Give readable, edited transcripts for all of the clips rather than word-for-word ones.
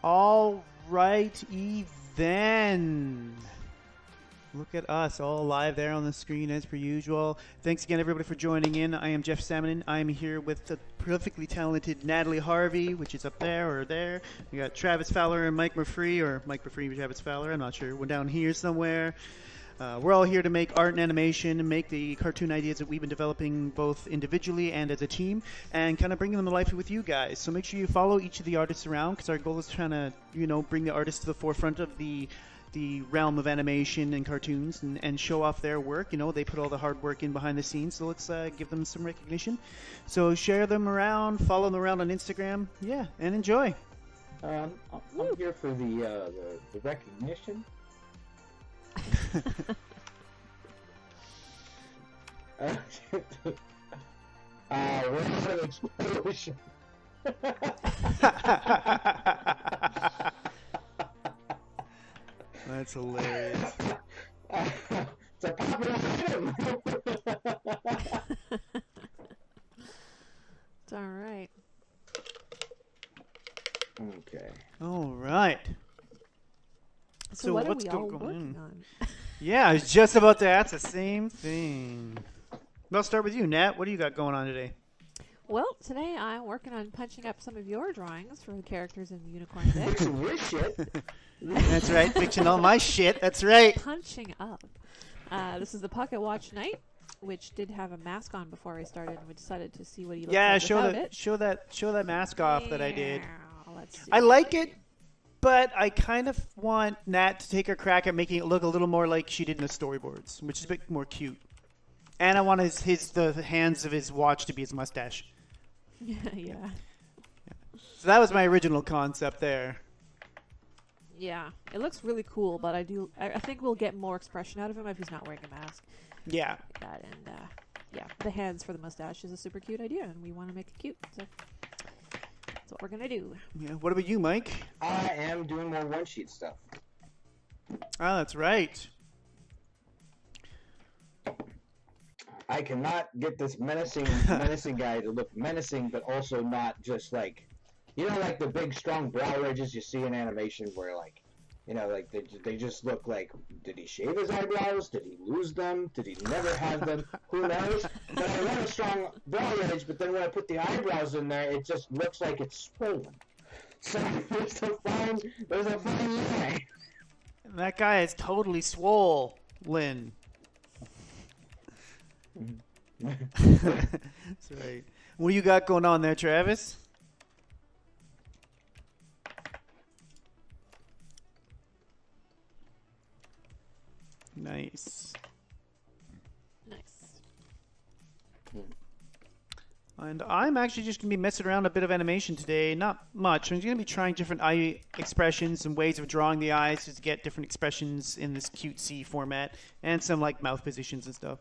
All right, then. Look at us all live there on the screen as per usual. Thanks again, everybody, for joining in. I am Jeff Salmonen. I'm here with the perfectly talented Natalie Harvey, which is up there or there. We got Travis Fowler and Mike Murphy, or Mike Murphy and Travis Fowler. I'm not sure. We're down here somewhere. We're all here to make art and animation and make the cartoon ideas that we've been developing both individually and as a team and kind of bringing them to life with you guys. So make sure you follow each of the artists around because our goal is trying to, bring the artists to the forefront of the realm of animation and cartoons and show off their work. They put all the hard work in behind the scenes, so let's give them some recognition. So share them around, follow them around on Instagram, and enjoy. I'm here for the recognition. Where's an explosion? That's hilarious. It's a popular item. It's all right. Okay. All right. So what what's are we all going working on? on? Yeah, I was just about to ask the same thing. I'll start with you, Nat. What do you got going on today? Well, today I'm working on punching up some of your drawings for the characters in the Unicorn Deck. Fixing your shit. That's right, fixing all my shit. That's right. Punching up. This is the Pocket Watch Knight, which did have a mask on before I started, and we decided to see what he looked like without it. show that mask off that I did. Let's see. I like it, but I kind of want Nat to take her crack at making it look a little more like she did in the storyboards, which is a bit more cute. And I want the hands of his watch to be his mustache. Yeah. So that was my original concept there. Yeah. It looks really cool, but I think we'll get more expression out of him if he's not wearing a mask. Yeah. The hands for the mustache is a super cute idea, and we want to make it cute. So that's what we're gonna do. Yeah. What about you, Mike? I am doing more one-sheet stuff. Oh, that's right. I cannot get this menacing guy to look menacing, but also not just like, like the big strong brow ridges you see in animation where they just look like, did he shave his eyebrows? Did he lose them? Did he never have them? Who knows? But I want a strong brow ridge, but then when I put the eyebrows in there, it just looks like it's swollen. So there's a fine line. That guy is totally swollen. That's right. What do you got going on there, Travis? Nice. And I'm actually just going to be messing around a bit of animation today. Not much. I'm going to be trying different eye expressions and ways of drawing the eyes to get different expressions in this cutesy format. And some like mouth positions and stuff.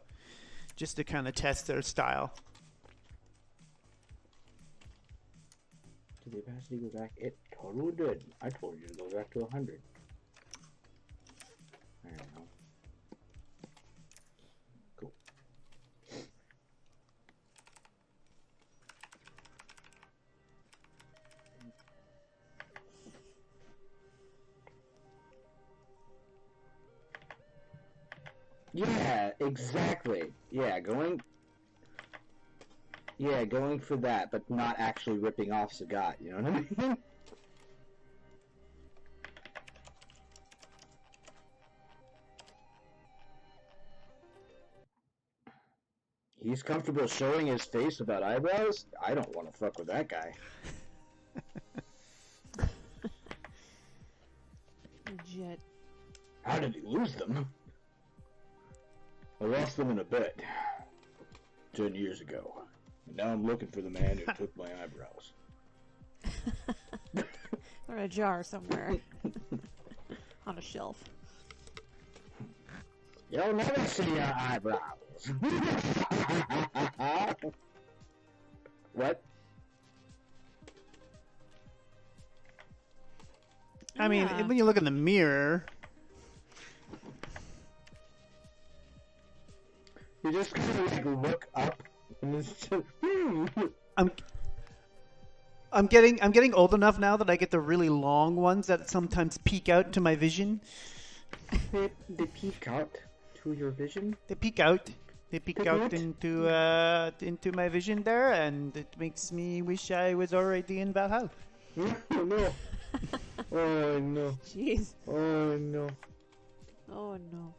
Just to kind of test their style. Did the opacity go back? It totally did. I told you to go back to 100. I don't know. Cool. Yeah, exactly. Going for that, but not actually ripping off Sagat, you know what I mean? He's comfortable showing his face without eyebrows? I don't want to fuck with that guy. Legit. How did he lose them? I lost them in a bet 10 years ago. And now I'm looking for the man who took my eyebrows. They're in a jar somewhere. On a shelf. You'll never see your eyebrows. What? I mean, when you look in the mirror, you just kind of like look up and it's just, I'm getting old enough now that I get the really long ones that sometimes peek out to my vision. They peek out to your vision? They peek out. They peek They out what? into my vision there, and it makes me wish I was already in Valhalla. No, no. Oh no. Jeez. Oh no. Oh no.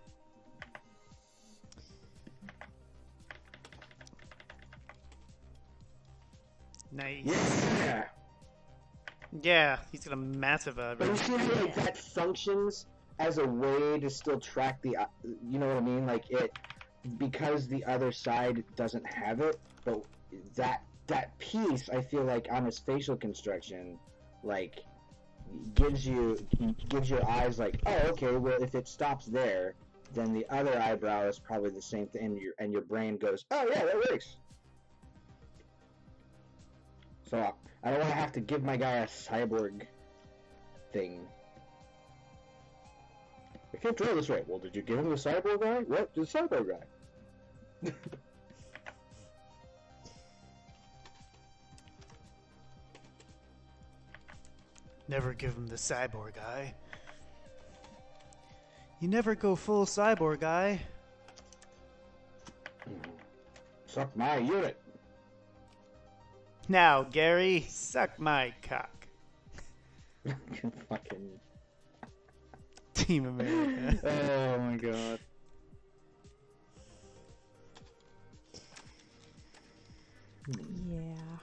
Nice. Yeah. Yeah, he's got a massive But you see how like that functions as a way to still track the, you know what I mean? Like it, because the other side doesn't have it, but that piece, I feel like on his facial construction, like gives your eyes like, oh, okay, well if it stops there, then the other eyebrow is probably the same thing, and your brain goes, oh yeah, that works. So I don't want to have to give my guy a cyborg thing. I can't draw this right. Well, did you give him the cyborg guy? What? The cyborg guy? Never give him the cyborg eye. You never go full cyborg eye. Suck my unit. Now, Gary, suck my cock. Fucking. Team America. Oh my god. Yeah.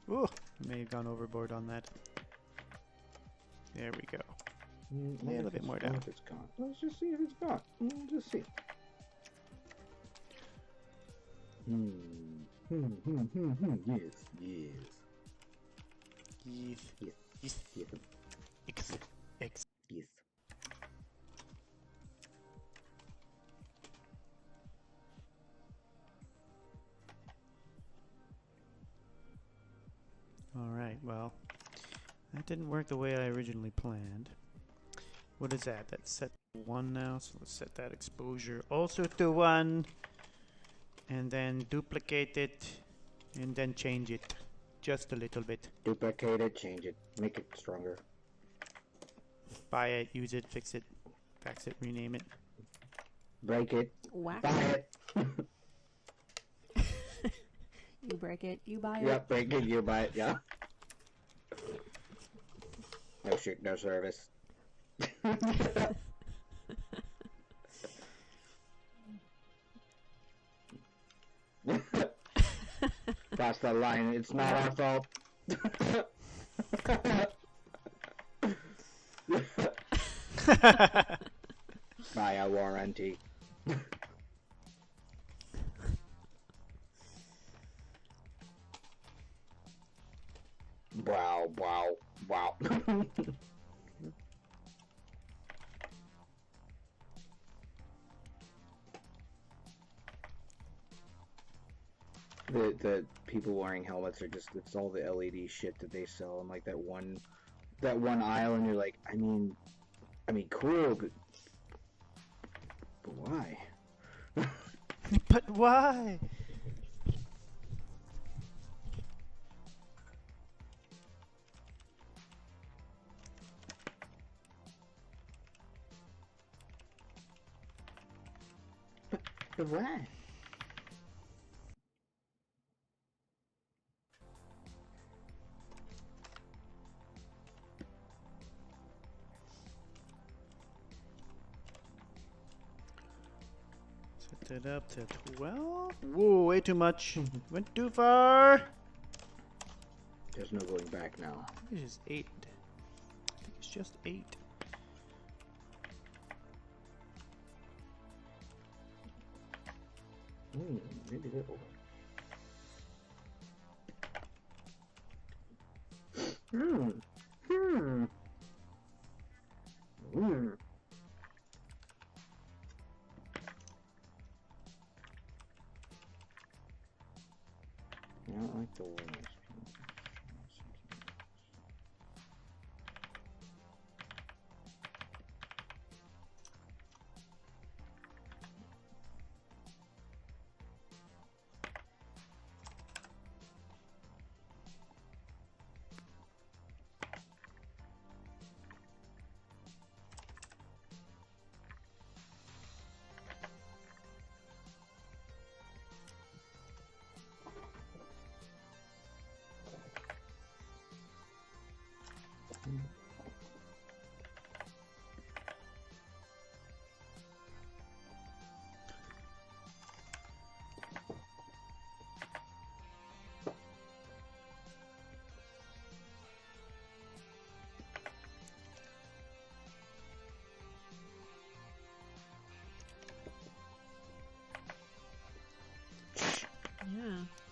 Ooh, may have gone overboard on that. There we go. A little bit more down. If it's gone. Let's just see if it's gone. Just see. Yes. Yes. Yes. Yes. Yes. X. Yes. Alright, well, that didn't work the way I originally planned. What is that? That's set to 1 now, so let's set that exposure also to 1. And then duplicate it, and then change it just a little bit. Duplicate it, change it, make it stronger. Buy it, use it, fix it, fax it, rename it. Break it, Whack. buy it. You break it, you buy it. Yep, break it, you buy it, yeah. No shit, no service. Cross that line, it's not our fault. Buy a warranty. Wow, wow, wow. The people wearing helmets are just, it's all the LED shit that they sell, and like that one aisle, and you're like, I mean cool, but why? But why? But why? Set it up to 12. Whoa, way too much. Went too far. There's no going back now. It is 8. I think it's just 8. Maybe that will work. I don't like the wings.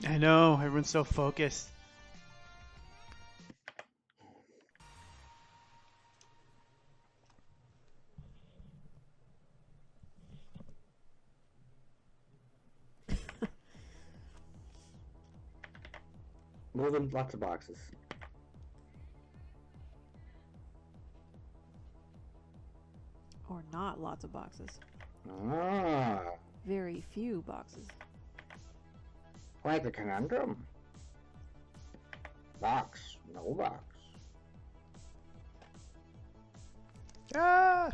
I know, everyone's so focused. Moving lots of boxes. Or not lots of boxes. Ah, Very few boxes. like a conundrum. Box, no box. Ah!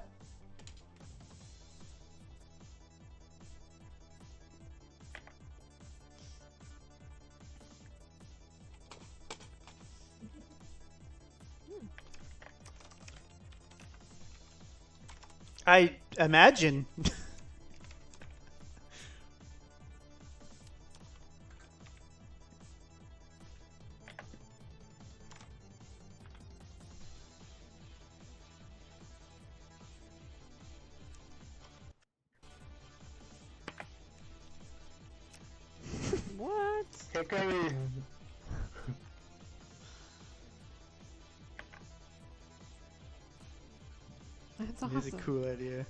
I imagine. What? Hickory. That's It is a awesome. cool idea.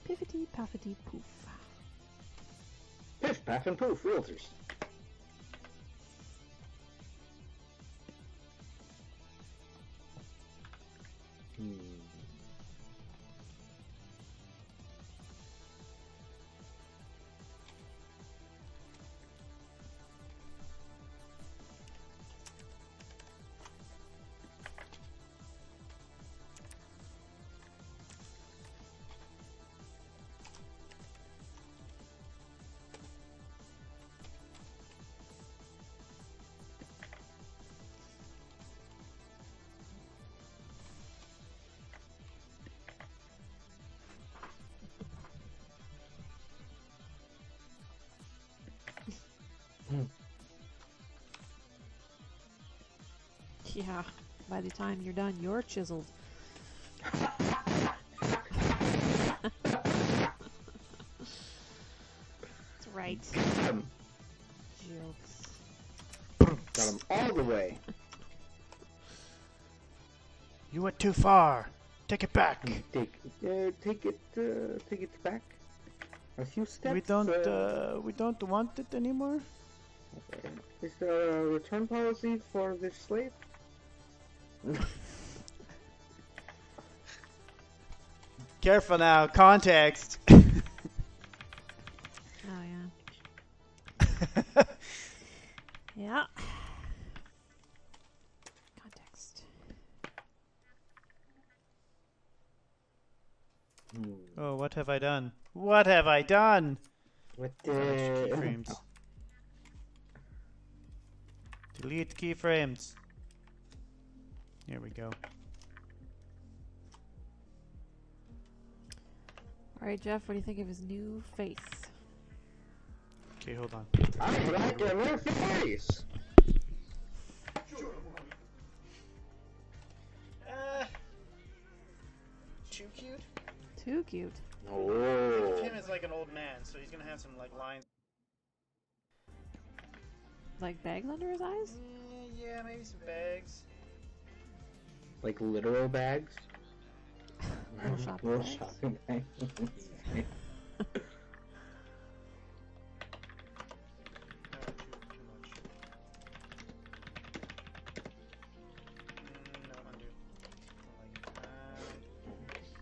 Piffity paffity poof. Piff, paff, and poof, realtors. Yeah. By the time you're done, you're chiseled. That's right. Jokes. Got him all the way. You went too far. Take it back. Take it back. A few steps. We don't want it anymore. Is there a return policy for this slave? Careful now, context. Oh, yeah. Yeah. Context. Oh, what have I done? What have I done? With Keyframes. Oh. Delete keyframes. Here we go. Alright, Jeff, what do you think of his new face? Okay, hold on. I like a new face. Too cute? Too cute. Oh. Him as like an old man, so he's gonna have some like lines. Like bags under his eyes? Yeah, maybe some bags. Like literal bags? Little shopping Little bags? shopping bags. No, undo.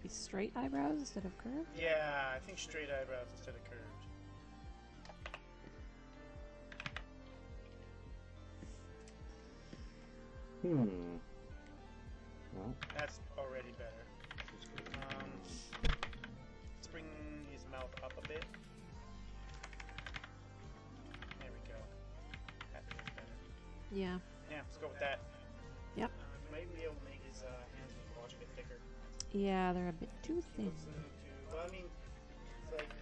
These straight eyebrows instead of curved? Yeah, I think straight eyebrows instead of curved. Well, That's already better. Let's bring his mouth up a bit. There we go. That feels better. Yeah. Yeah, let's go with that. Yep. Maybe be able to make his hands and watch a bit thicker. Yeah, they're a bit too thin. Looks a little too. Well, I mean, it's like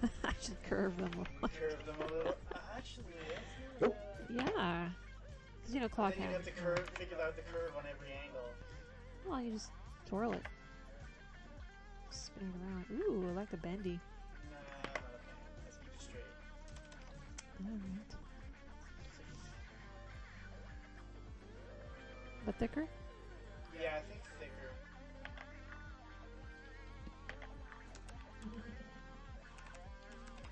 Montoya. Just curve them. Curve them a little. Actually, that's Nope. Yeah. Because, you know, claw then you cam. have to figure out the curve on every angle. Well, you just twirl it. Spin it around. Ooh, I like the bendy. Nah, I'm not a fan. Let's keep it straight. Alright. But thicker? Yeah, I think thicker.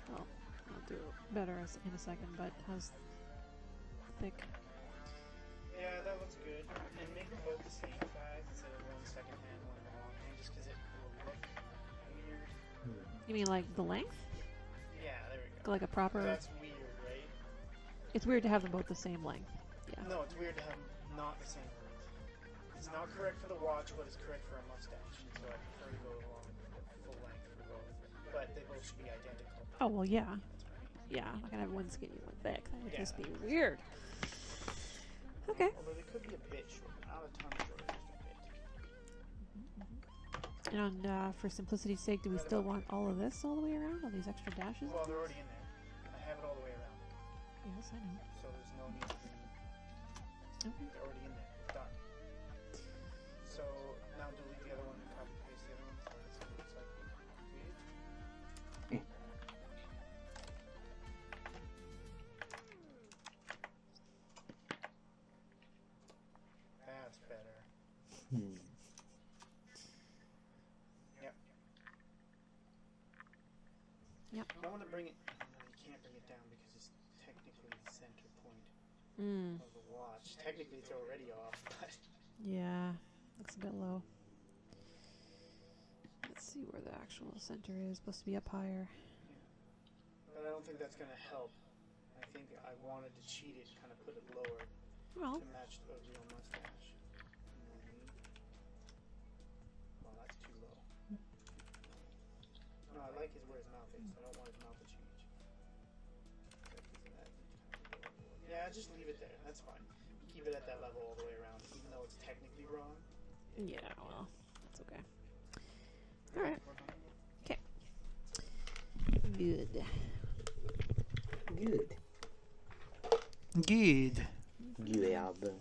Well, I'll do better in a second, but how's thick? Yeah, that looks good. And make them both the same size instead of one second hand, one long hand, just because it will look weird. You mean like the length? Yeah, there we go. Like a proper... That's weird, right? It's weird to have them both the same length. Yeah. No, it's weird to have them not the same length. It's not correct for the watch, but it's correct for a mustache. So I prefer to go along full length for both. But they both should be identical. Oh, well, yeah. That's what I mean. Yeah, I'm not gonna have one skinny, one thick. That would Yeah. just be weird. Okay. Although they could be a bit short. Not a ton shorter, just a bit. And for simplicity's sake, do we still want all of this all the way around? All these extra dashes? Well, they're already in there. I have it all the way around. Yes, I know. So there's no need to be... Okay. They're already in there. It's done. So now delete the other one and copy paste the other one. So that's what it looks like. That's better. Yep. Yep. I want to bring it. No, you can't bring it down because it's technically the center point of the watch. Technically, it's already off, but Yeah, looks a bit low. Let's see where the actual center is. Supposed to be up higher. I don't think that's gonna help. I think I wanted to cheat it, kind of put it lower Well, to match the real mustache. You know what I mean? Well, that's too low. No, I like his where his mouth is. I don't want his mouth to change. Yeah, just leave it there. That's fine. Keep it at that level all the way around, even though it's technically wrong. yeah, well, that's okay. Alright. Okay. Good. Good. Good. Good.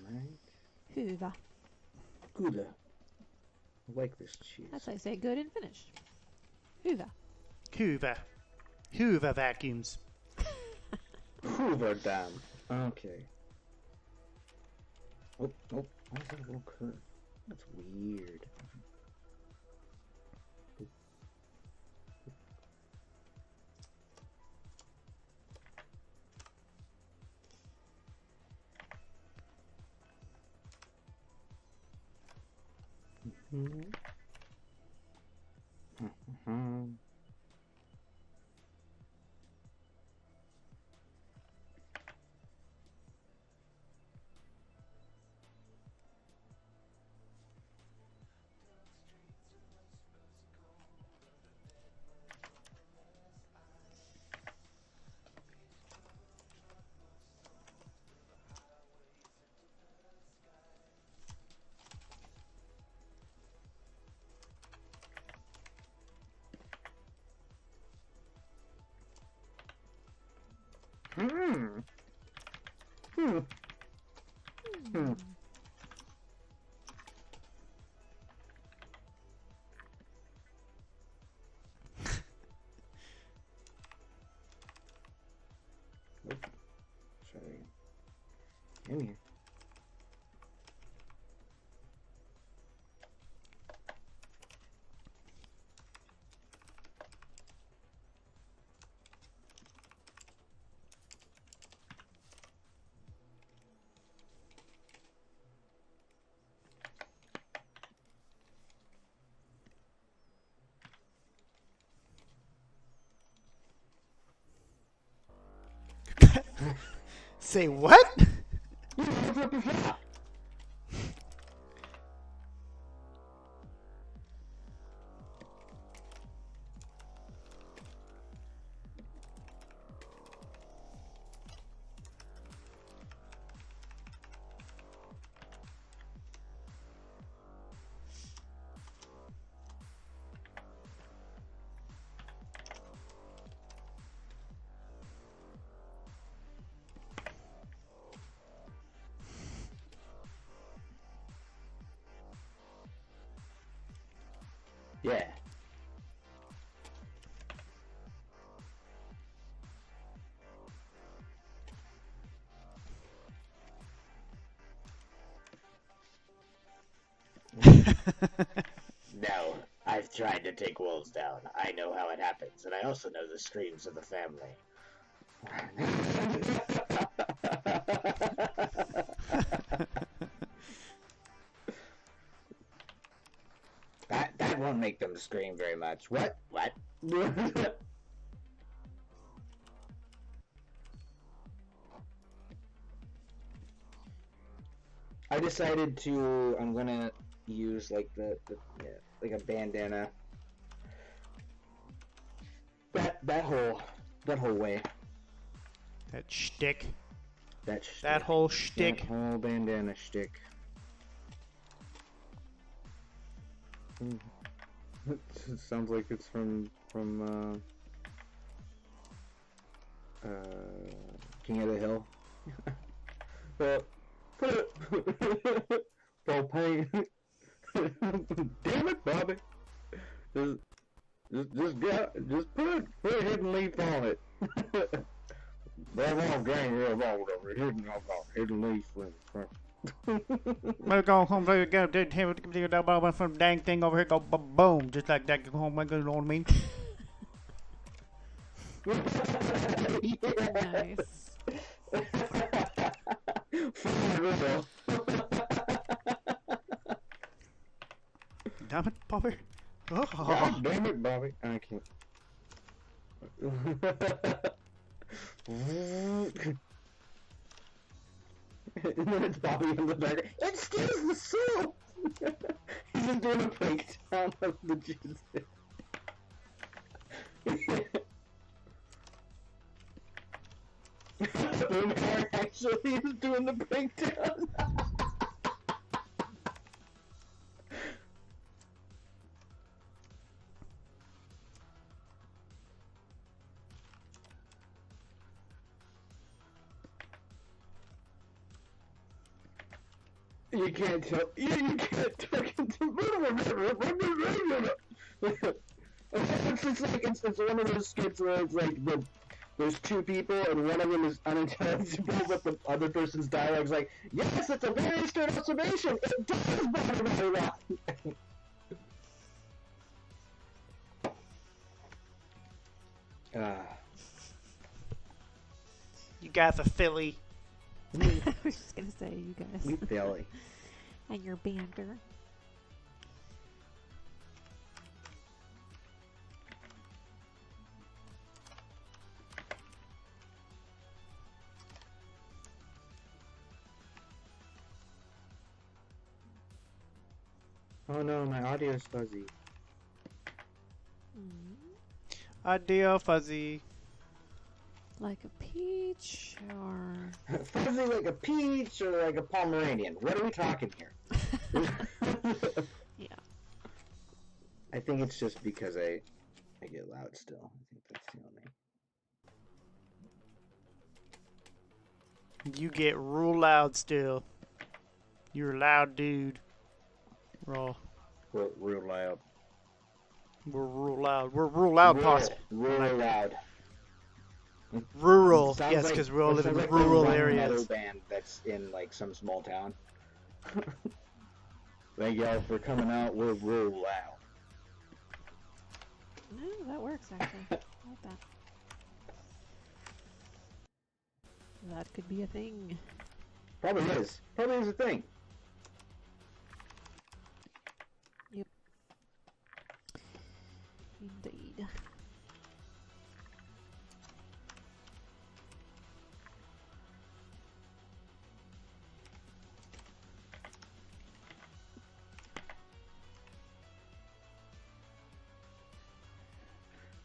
Alright. Hoover. Good. I like this cheese. That's how you say good and finished. Hoover. Hoover. Hoover vacuums. Hoover dam. Okay. Oh, why is that a little curve? That's weird. Nope. Try that again. In here. Say what? Yeah. No, I've tried to take wolves down. I know how it happens, and I also know the streams of the family. That won't make them scream very much. What? What? I decided to. I'm gonna use like yeah, like a bandana. That whole way. That shtick. That whole shtick. That whole bandana shtick. It sounds like it's from King of the Hill. Well, Paul Payne. Damn it, Bobby! Just put a hidden leaf on it. That won't gain real old over hidden leaf. We'll go home, go from dang thing over here, go boom, just like that. Go home, you know what I mean? Nice. Damn it, Bobby. Oh. God damn it, Bobby. I can't. And then it's Bobby in the back. It steals the soup! He's just doing a breakdown of the juice. Boomer actually is doing the breakdown. You can't tell. You can't talk into it's one of those skits where it's like there's two people and one of them is unintelligible, but the other person's dialogue's like, yes, it's a very astute observation. It does bother me a lot. You got the Philly. I was just gonna say, you guys. You Philly. And your banter. Oh no, my audio's fuzzy. Idea fuzzy. Like a peach, or Fuzzy like a peach or like a Pomeranian. What are we talking here? yeah. I think it's just because I get loud still. I think that's the only. You get real loud still. You're a loud dude. We're Real loud. We're real loud. We're real loud, possible. Real loud. Rural, Sounds yes, like- because we all live in sounds like rural the one areas. metal band that's in like some small town. Thank y'all for coming out. We're real loud. No, that works actually. I like that. That could be a thing. Probably is. Probably is a thing. Yep. Indeed.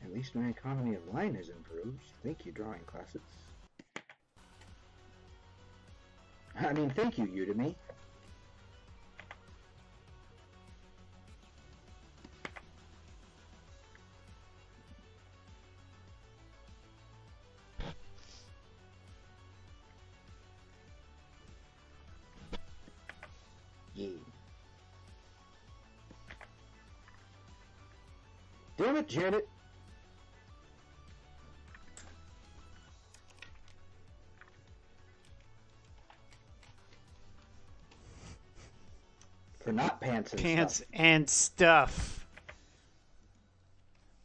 At least my economy of line has improved. Thank you, drawing classes. I mean, thank you, Udemy. Yeah. Damn it, Janet. For not pants and Pants stuff. and stuff.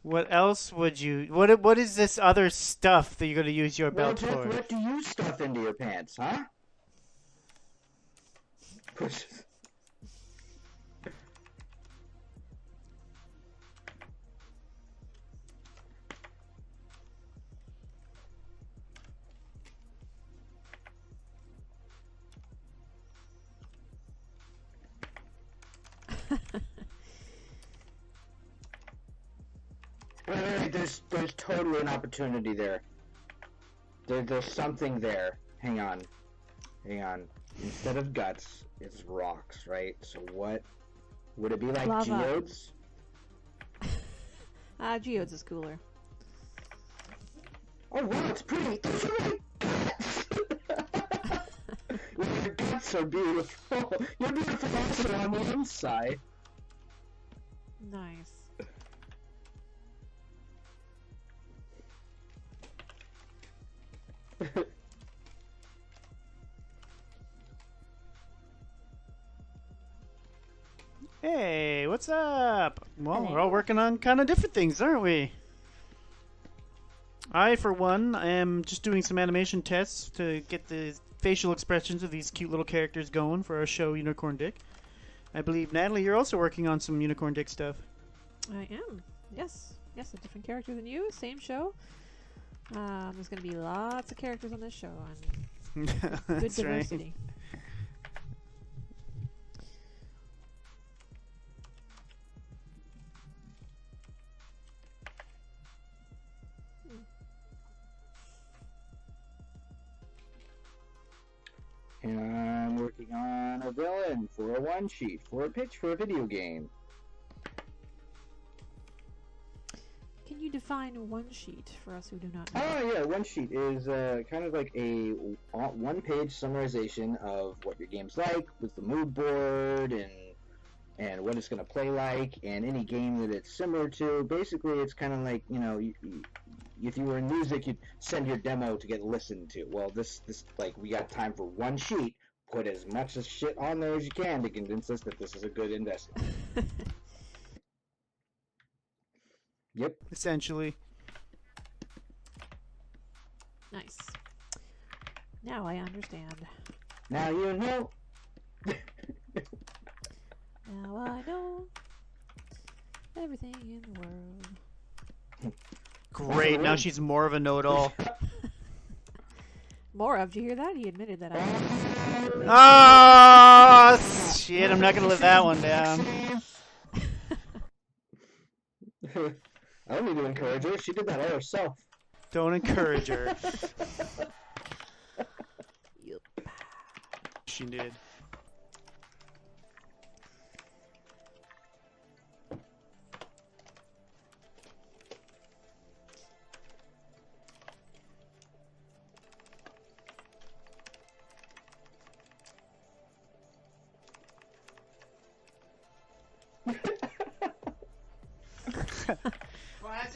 What else would you... What is this other stuff that you're going to use your Well, belt Jeff, for? what do you stuff into your pants, huh? Push. Wait, there's totally an opportunity there. There's something there. Hang on. Instead of guts, it's rocks, right? So what would it be like? Lava. Geodes? Geodes is cooler. Oh wow, it's pretty. Those are like guts. Your guts are beautiful. You're beautiful also on the inside. Nice. Hey, what's up? Well, Hello. we're all working on kind of different things, aren't we? I, for one, am just doing some animation tests to get the facial expressions of these cute little characters going for our show, Unicorn Dick. I believe, Natalie, you're also working on some Unicorn Dick stuff. I am. Yes. Yes, a different character than you. Same show. There's going to be lots of characters on this show and good That's right. diversity. And I'm working on a villain for a one sheet for a pitch for a video game. Can you define one sheet for us who do not know? Oh yeah, one sheet is kind of like a one-page summarization of what your game's like, with the mood board and what it's gonna play like, and any game that it's similar to. Basically, it's kind of like, you know, if you were in music, you'd send your demo to get listened to. Well, this like, we got time for one sheet. Put as much as shit on there as you can to convince us that this is a good investment. Yep. Essentially. Nice. Now I understand. Now you know. Now I know everything in the world. Great, now she's more of a know-it-all. More of, did you hear that? He admitted that. Oh, shit, I'm not gonna live that one down. I don't need to encourage her. She did that all herself. Don't encourage her. Yup. She did.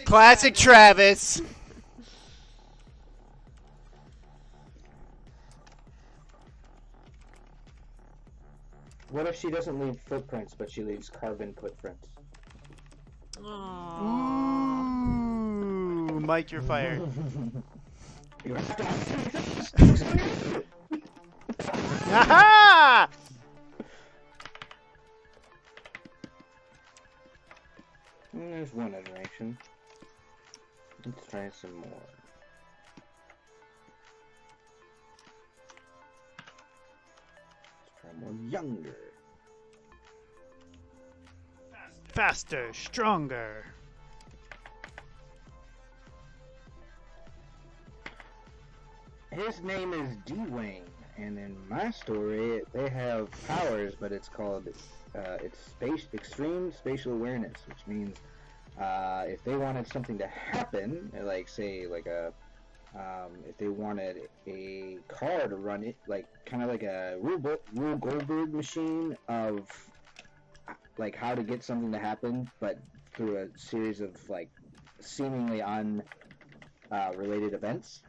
Classic Travis. What if she doesn't leave footprints, but she leaves carbon footprints? Aww. Ooh, Mike, you're fired. You have to. Aha! There's one iteration. Let's try some more. Let's try more younger. Faster, stronger. His name is D-Wing, and in my story, they have powers, but it's called extreme spatial awareness, which means if they wanted something to happen, like say like if they wanted a car to run it, like kind of like a Rube Goldberg machine of like how to get something to happen, but through a series of like seemingly unrelated events.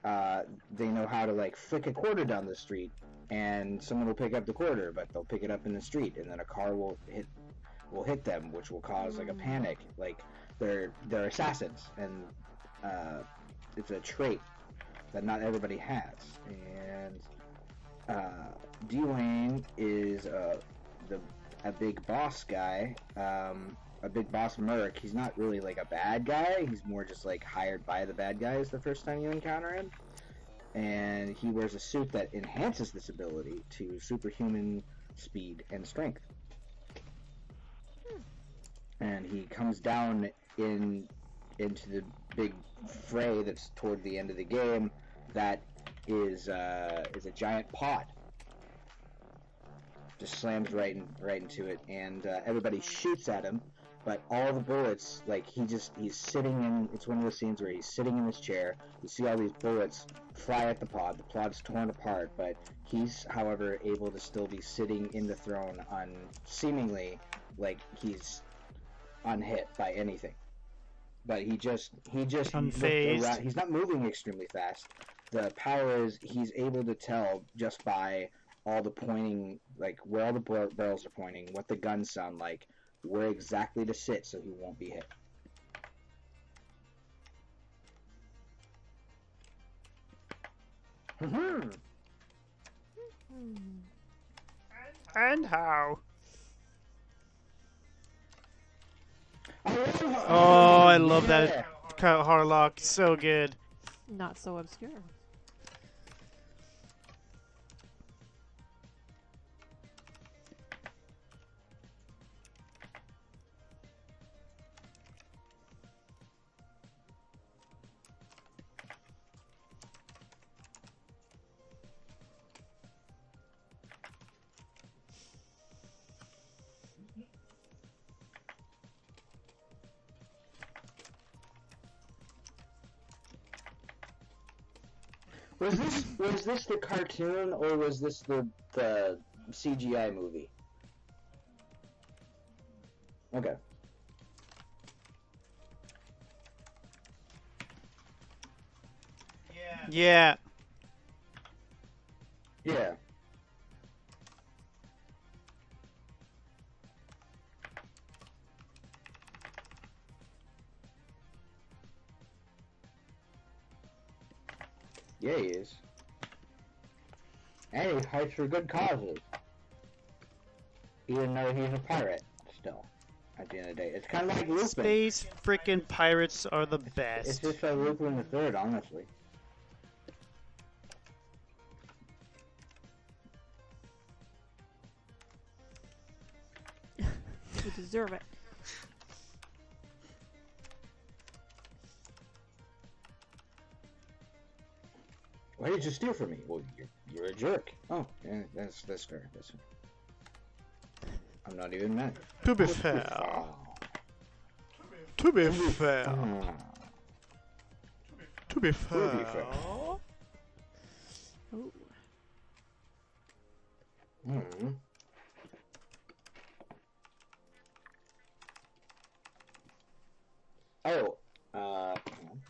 They know how to like flick a quarter down the street, and someone will pick up the quarter, but they'll pick it up in the street, and then a car will hit them, which will cause like a panic. Like they're assassins, and it's a trait that not everybody has. And Dwayne is a big boss guy, a big boss merc. He's not really like a bad guy. He's more just like hired by the bad guys the first time you encounter him. And he wears a suit that enhances this ability to superhuman speed and strength. And he comes down into the big fray that's toward the end of the game. That is a giant pod. Just slams right into it, and everybody shoots at him. But all the bullets, like he's sitting in. It's one of those scenes where he's sitting in his chair. You see all these bullets fly at the pod. The pod's torn apart, but he's, however, able to still be sitting in the throne on seemingly like he's unhit by anything. But he just Unfazed. around. He's not moving extremely fast. The power is he's able to tell just by all the pointing, like where all the barrels are pointing, what the guns sound like, where exactly to sit so he won't be hit. And how? Oh, Oh, I love that Harlock. So good. Not so obscure. Was this the cartoon or was this the CGI movie? Okay. Yeah. Yeah. Yeah, he is. And he fights for good causes. Even though he's a pirate, still, at the end of the day. It's kind of like Lupin. Space frickin' pirates are the It's best. just like Lupin the Third, honestly. You deserve it. Why did you steal from me? Well, you're a jerk. Oh, yeah, that's fair. That's fair. I'm not even mad. To be fair. To be fair. To be fair. Ooh. Hmm. Oh, hang on.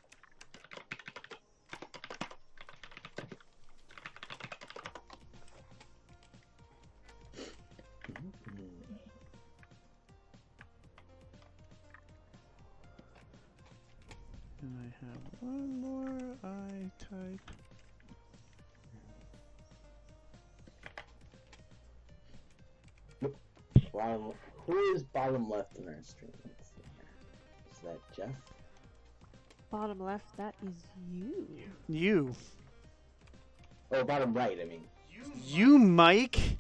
And I have one more I type. Who is bottom left in our stream? Let's see here. Is that Jeff? Bottom left, that is you. You. Oh, bottom right, I mean. You, Mike?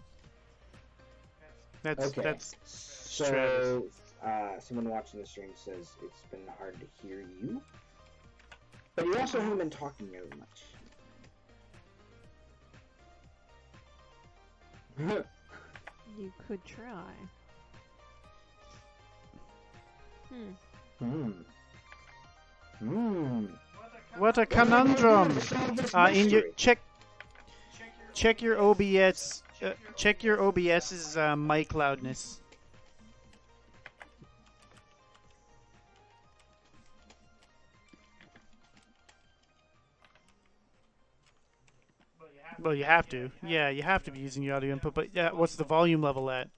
That's Okay. Travis. So, someone watching the stream says it's been hard to hear you. But you also haven't been talking very much. You could try. What a conundrum! In your check your OBS. Check your OBS's mic loudness. Well, you have to. Yeah, you have to be using your audio input. But yeah, what's the volume level at?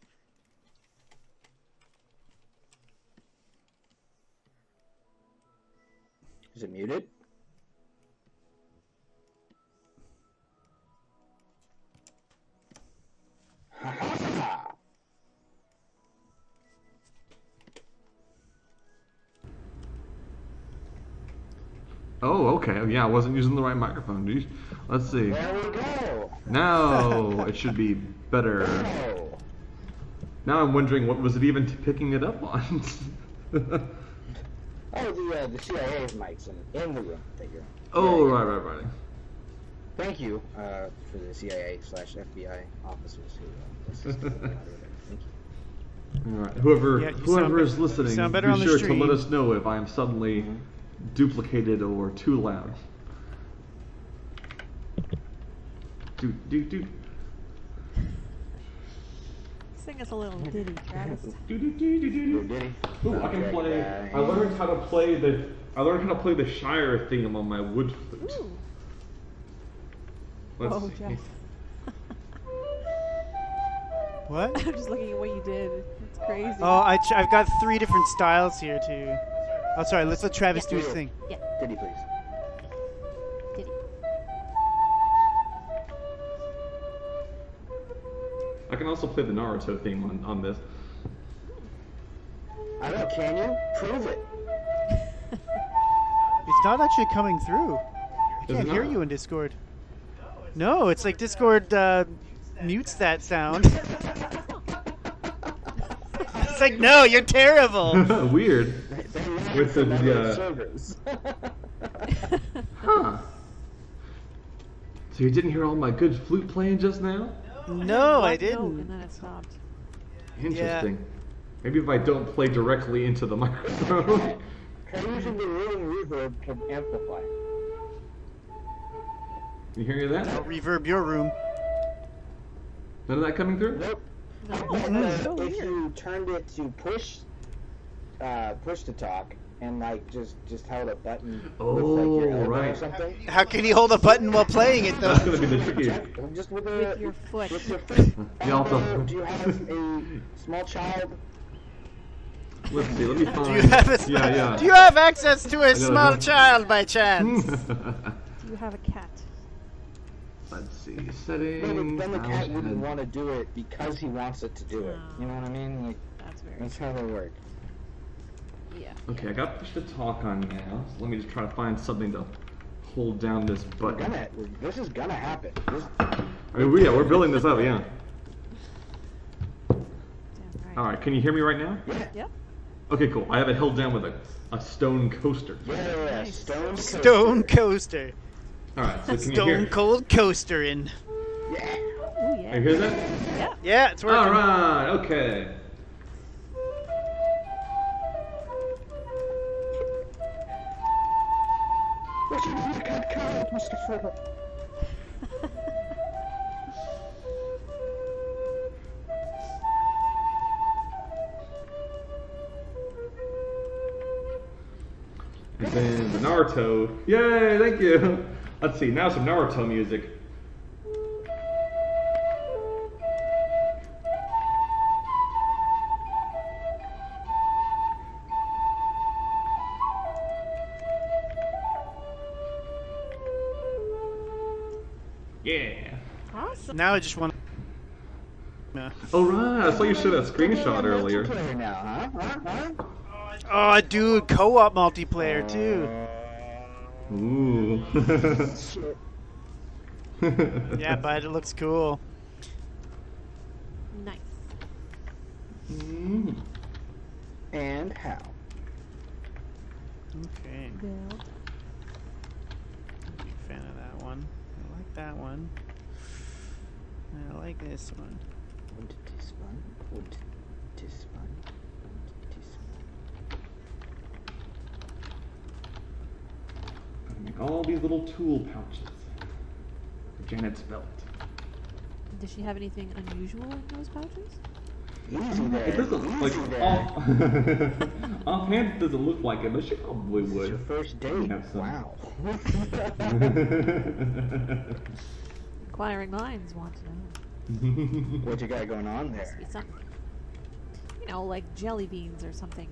Is it muted? Ha ha ha! Oh, okay. Yeah, I wasn't using the right microphone. Geez. Let's see. There we go. Now it should be better. Oh. Now I'm wondering what was it even picking it up on? Oh, the CIA's mics in the room that you're in. Oh, Yeah, right. Thank you for the CIA/FBI officers who assisted me out over there. Thank you. All right. Whoever Yeah, you whoever sound is be- listening, you sound better be on the sure to stream. let us know if I am suddenly duplicated or too loud. Do. Sing us a little ditty, Travis. Do. Little ditty. Ooh, I can Okay, play. guy. I learned how to play the Shire theme on my wood flute. Ooh. Let's Whoa, see. Jeff. What? I'm just looking at what you did. It's crazy. Oh, I've got 3 different styles here too. Oh, sorry. Let's let Travis do his thing. Yeah, Ditty, please. ditty. I can also play the Naruto theme on this. I don't know, can you? Prove it. It's not actually coming through. I Is can't it hear not? you in Discord. No, it's like Discord mutes that sound. It's like, no, you're terrible. Weird. They learned With the, from other uh, servers. Huh. So you didn't hear all my good flute playing just now? No, I One note, didn't. And then it stopped. Interesting. Maybe if I don't play directly into the microphone. Try using the room reverb to amplify. You hear that? I'll reverb your room. None of that coming through? Nope. No, Mm. it's so If weird. you turned it to push to talk and like just held a button with like your elbow or right. something. How can you hold a button while playing it though? That's gonna be the tricky. Just with your foot. With your foot. You also- Do you have a small child? Let's see. Let me find. Do you have a, Yeah. Do you have access to a gotta small have- child by chance? Do you have a cat? Let's see. Then Settings. the cat mouse, wouldn't and- want to do it because he wants it to do it. You know what I mean? Like That's very that's how they work. Yeah. Okay, I got push to talk on now. So let me just try to find something to hold down this button. This is gonna happen. I mean, we're building this up, yeah. Damn right. All right, can you hear me right now? Yep. Okay, cool. I have it held down with a stone coaster. Yeah, Nice. Stone coaster. All right, so can you Stone hear? cold coaster in. Yeah. Ooh, yeah. You hear that? Yeah. Yeah, it's working. All right, okay. What you can't count, Mr. Furtle. And then the Naruto. Yay, thank you. Let's see, now some Naruto music. Yeah. Awesome. Now I just want. Oh right, I saw you show that screenshot earlier. Multiplayer now, huh? Oh, dude, co-op multiplayer too. Ooh. Shit. Yeah, but it looks cool. Nice. Mm. And how? Okay, Build. big fan of that one. I like that one. I like this one. Und die Spun. Und die Spun. Und die Spun. Gotta make all these little tool pouches for Janet's belt. Does she have anything unusual in those pouches? Easy there. It doesn't like Easy there. offhand it doesn't look like it, but she probably This is your would. first date. Have some. Wow. Inquiring minds want to know. What you got going on Must there? be something. You know, like jelly beans or something.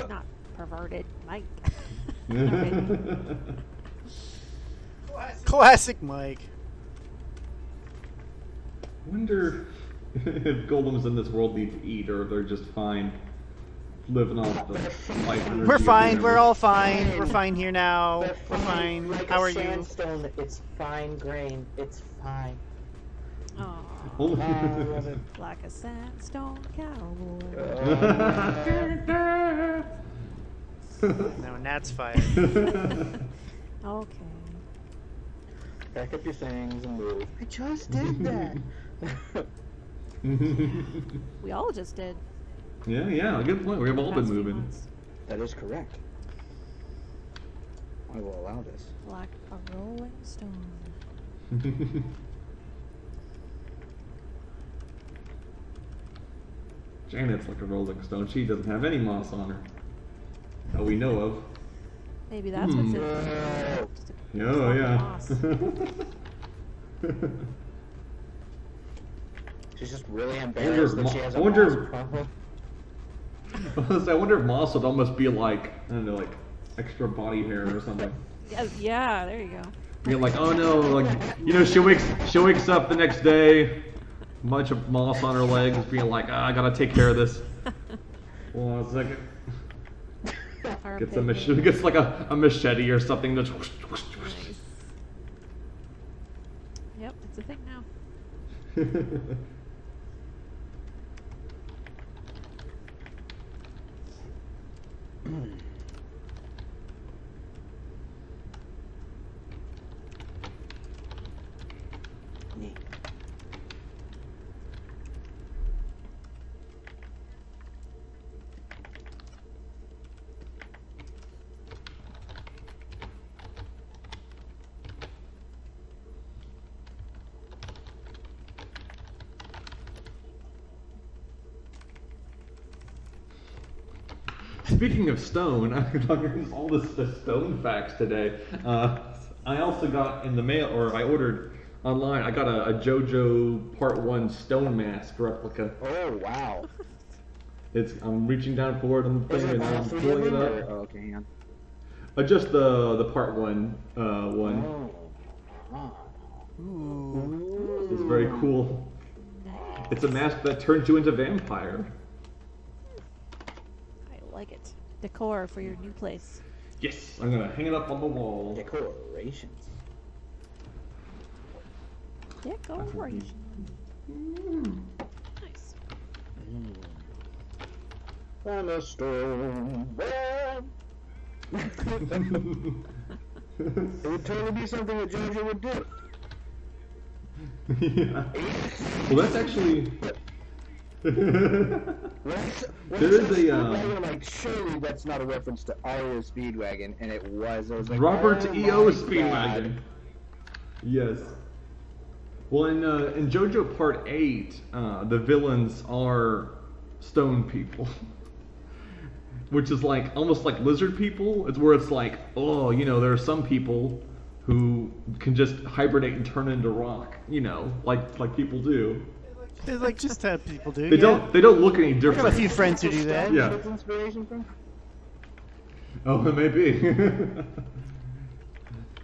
Not perverted, Mike. Classic Mike. Wonder if golems in this world need to eat, or if they're just fine living off the life energy. We're of fine. the We're animals. all fine. We're fine here now. They're We're fine. Like How a are you? sandstone, it's fine grain. It's fine. Aw, Only- I love it. like a sandstone cowboy. No, Nat's fired. Okay. Pack up your things and move. I just did that. We all just did. yeah, good point. We've all been Past few moving. months. That is correct. I will allow this. Like a rolling stone. Janet's like a rolling stone. She doesn't have any moss on her that we know of. Maybe that's what's in Hmm. there. Just a Oh clump of yeah. moss. She's just really embarrassed that she has a I wonder- mouse problem. I wonder if moss would almost be like, I don't know, like extra body hair or something. Yeah, there you go. Being like, oh no, like she wakes up the next day, bunch of moss on her legs, being like, I gotta take care of this. Hold on a second. Armpit hair. Gets like a machete or something. That's Nice. Yep, it's a thing now. Neat. Speaking of stone, I learned all the stone facts today. I also got in the mail, or I ordered online. I got a JoJo Part 1 stone mask replica. Oh wow. I'm reaching down for it. I'm Is thinking, it all I'm three of pulling it them? up. Or, oh, okay, hang on. Just the Part 1 one. Oh. Ah. Ooh. It's very cool. Nice. It's a mask that turns you into vampire. I like it. Decor for your new place. Yes, I'm gonna hang it up on the wall. Decorations. Decoration. Nice. I'm a stone man. It would totally be something that JoJo would do. Yeah. Well, that's actually. There is a, I'm like, surely that's not a reference to Aria Speedwagon, and it was. I was like, Robert oh E.O. my Speedwagon. Yes. Well, in JoJo Part 8, the villains are stone people. Which is like, almost like lizard people. It's where it's like, oh, there are some people who can just hibernate and turn into rock, like people do. It's like just how people do. They yeah. don't look any I got a different. few friends who do that. Yeah. That's inspiration from? Oh, it may be.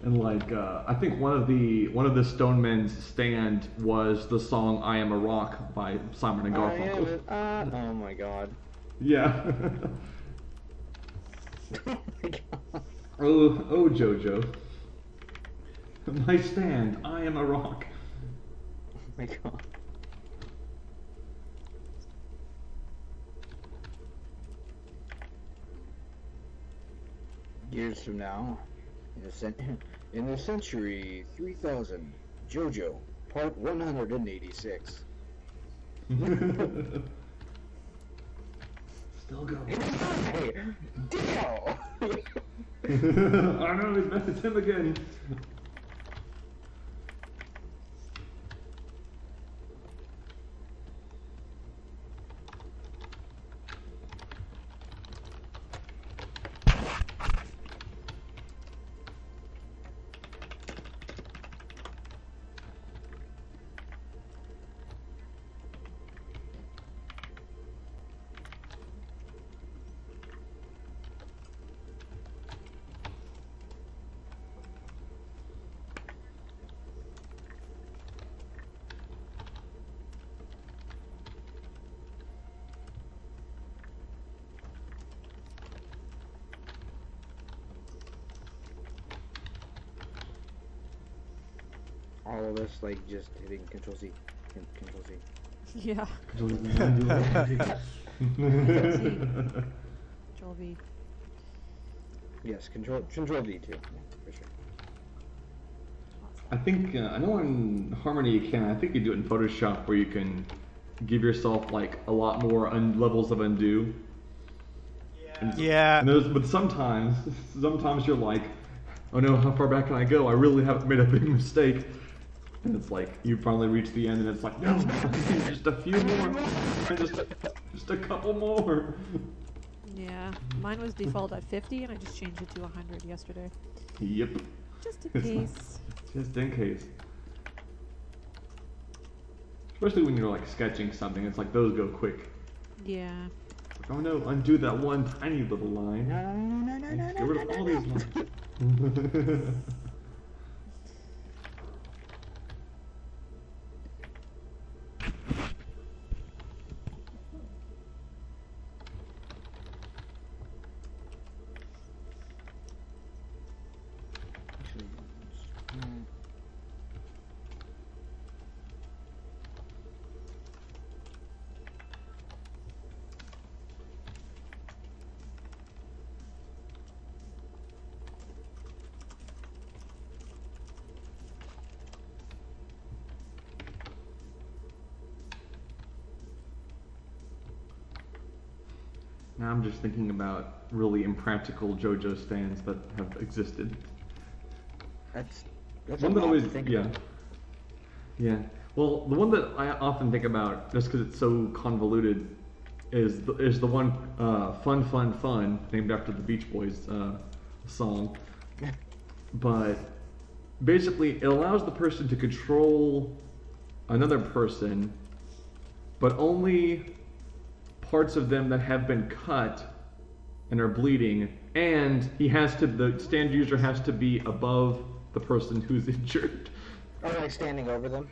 And like, I think one of the Stone Men's stand was the song "I Am a Rock" by Simon and Garfunkel. Oh my god. Yeah. Oh my god. Oh, JoJo. My stand, I am a rock. Oh my god. Years from now, in the century 3000, JoJo, part 186. Still going. Hey, Dio! I know, he's back. It's him again. all of us like just hitting Control Z, Control Z. Yeah. Control V. Yes, Control V too, for sure. I think I know in Harmony you can. I think you do it in Photoshop where you can give yourself like a lot more levels of undo. Yeah. But sometimes you're like, oh no, how far back can I go? I really have made a big mistake. And it's like you finally reach the end, and it's like, no, just a few more, just a couple more. Yeah, mine was default at 50, and I just changed it to 100 yesterday. Yep. Just in case. Just in case. Especially when you're like sketching something, it's like those go quick. Yeah. It's like, oh no, undo that one tiny little line. No. Get rid of all these lines. Now I'm just thinking about really impractical JoJo stands that have existed. That's One that always, think yeah. about. Yeah. Well, the one that I often think about, just because it's so convoluted, is the one "Fun Fun Fun," named after the Beach Boys song. But basically, it allows the person to control another person, but only parts of them that have been cut and are bleeding, and the stand user has to be above the person who's injured. Oh, like standing over them?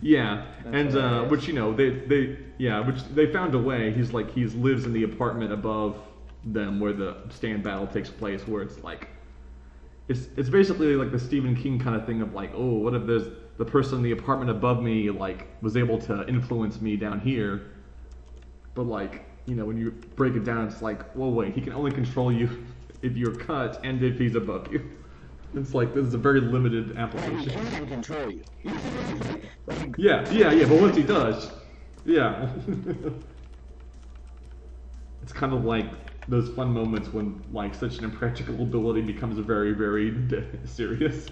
Yeah, That's and hilarious. which they found a way. He lives in the apartment above them where the stand battle takes place, where it's like it's basically like the Stephen King kind of thing of like, oh, what if there's the person in the apartment above me like was able to influence me down here, but like, you know, when you break it down, it's like, whoa, wait, he can only control you if you're cut and if he's above you. It's like, this is a very limited He application. can control you. Like, Yeah, but once he does, yeah. It's kind of like those fun moments when like such an impractical ability becomes very, very serious.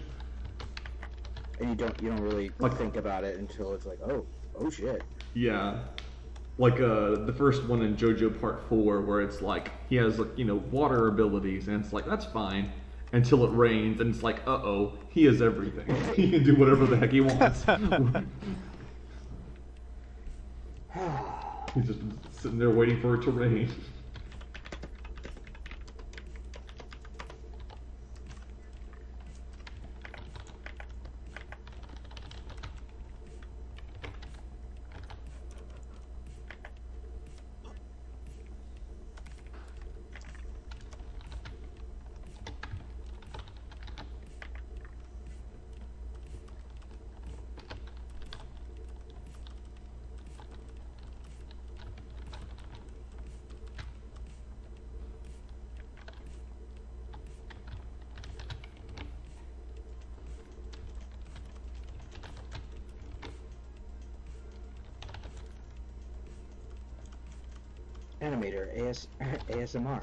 and you don't really Like- think about it until it's like, oh shit. Yeah. Like the first one in JoJo Part 4, where it's like he has, like, you know, water abilities, and it's like, that's fine, until it rains, and it's like, uh-oh, he has everything. He can do whatever the heck he wants. He's just sitting there waiting for it to rain. Animator, ASMR.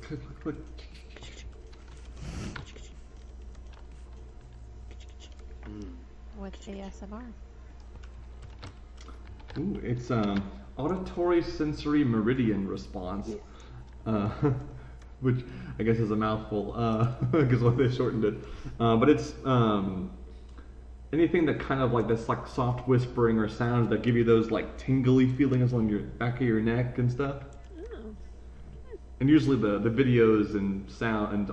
Click, click, click. What's ASMR? Ooh, it's auditory sensory meridian response, which I guess is a mouthful, because why they shortened it. But it's anything that kind of like this like soft whispering or sounds that give you those like tingly feelings on your back of your neck and stuff. Oh. And usually the videos and sound and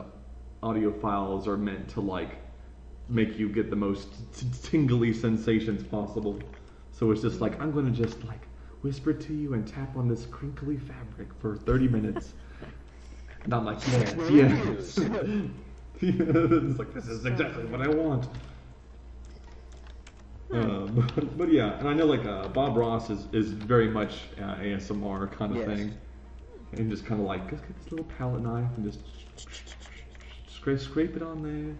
audio files are meant to like make you get the most tingly sensations possible. So it's just like, I'm gonna just like whisper to you and tap on this crinkly fabric for 30 minutes. And I'm like, yes. It's like, this is exactly what I want. But yeah, and I know like Bob Ross is very much ASMR kind of Yes. thing, and just kind of like just get this little palette knife and just scrape it on there.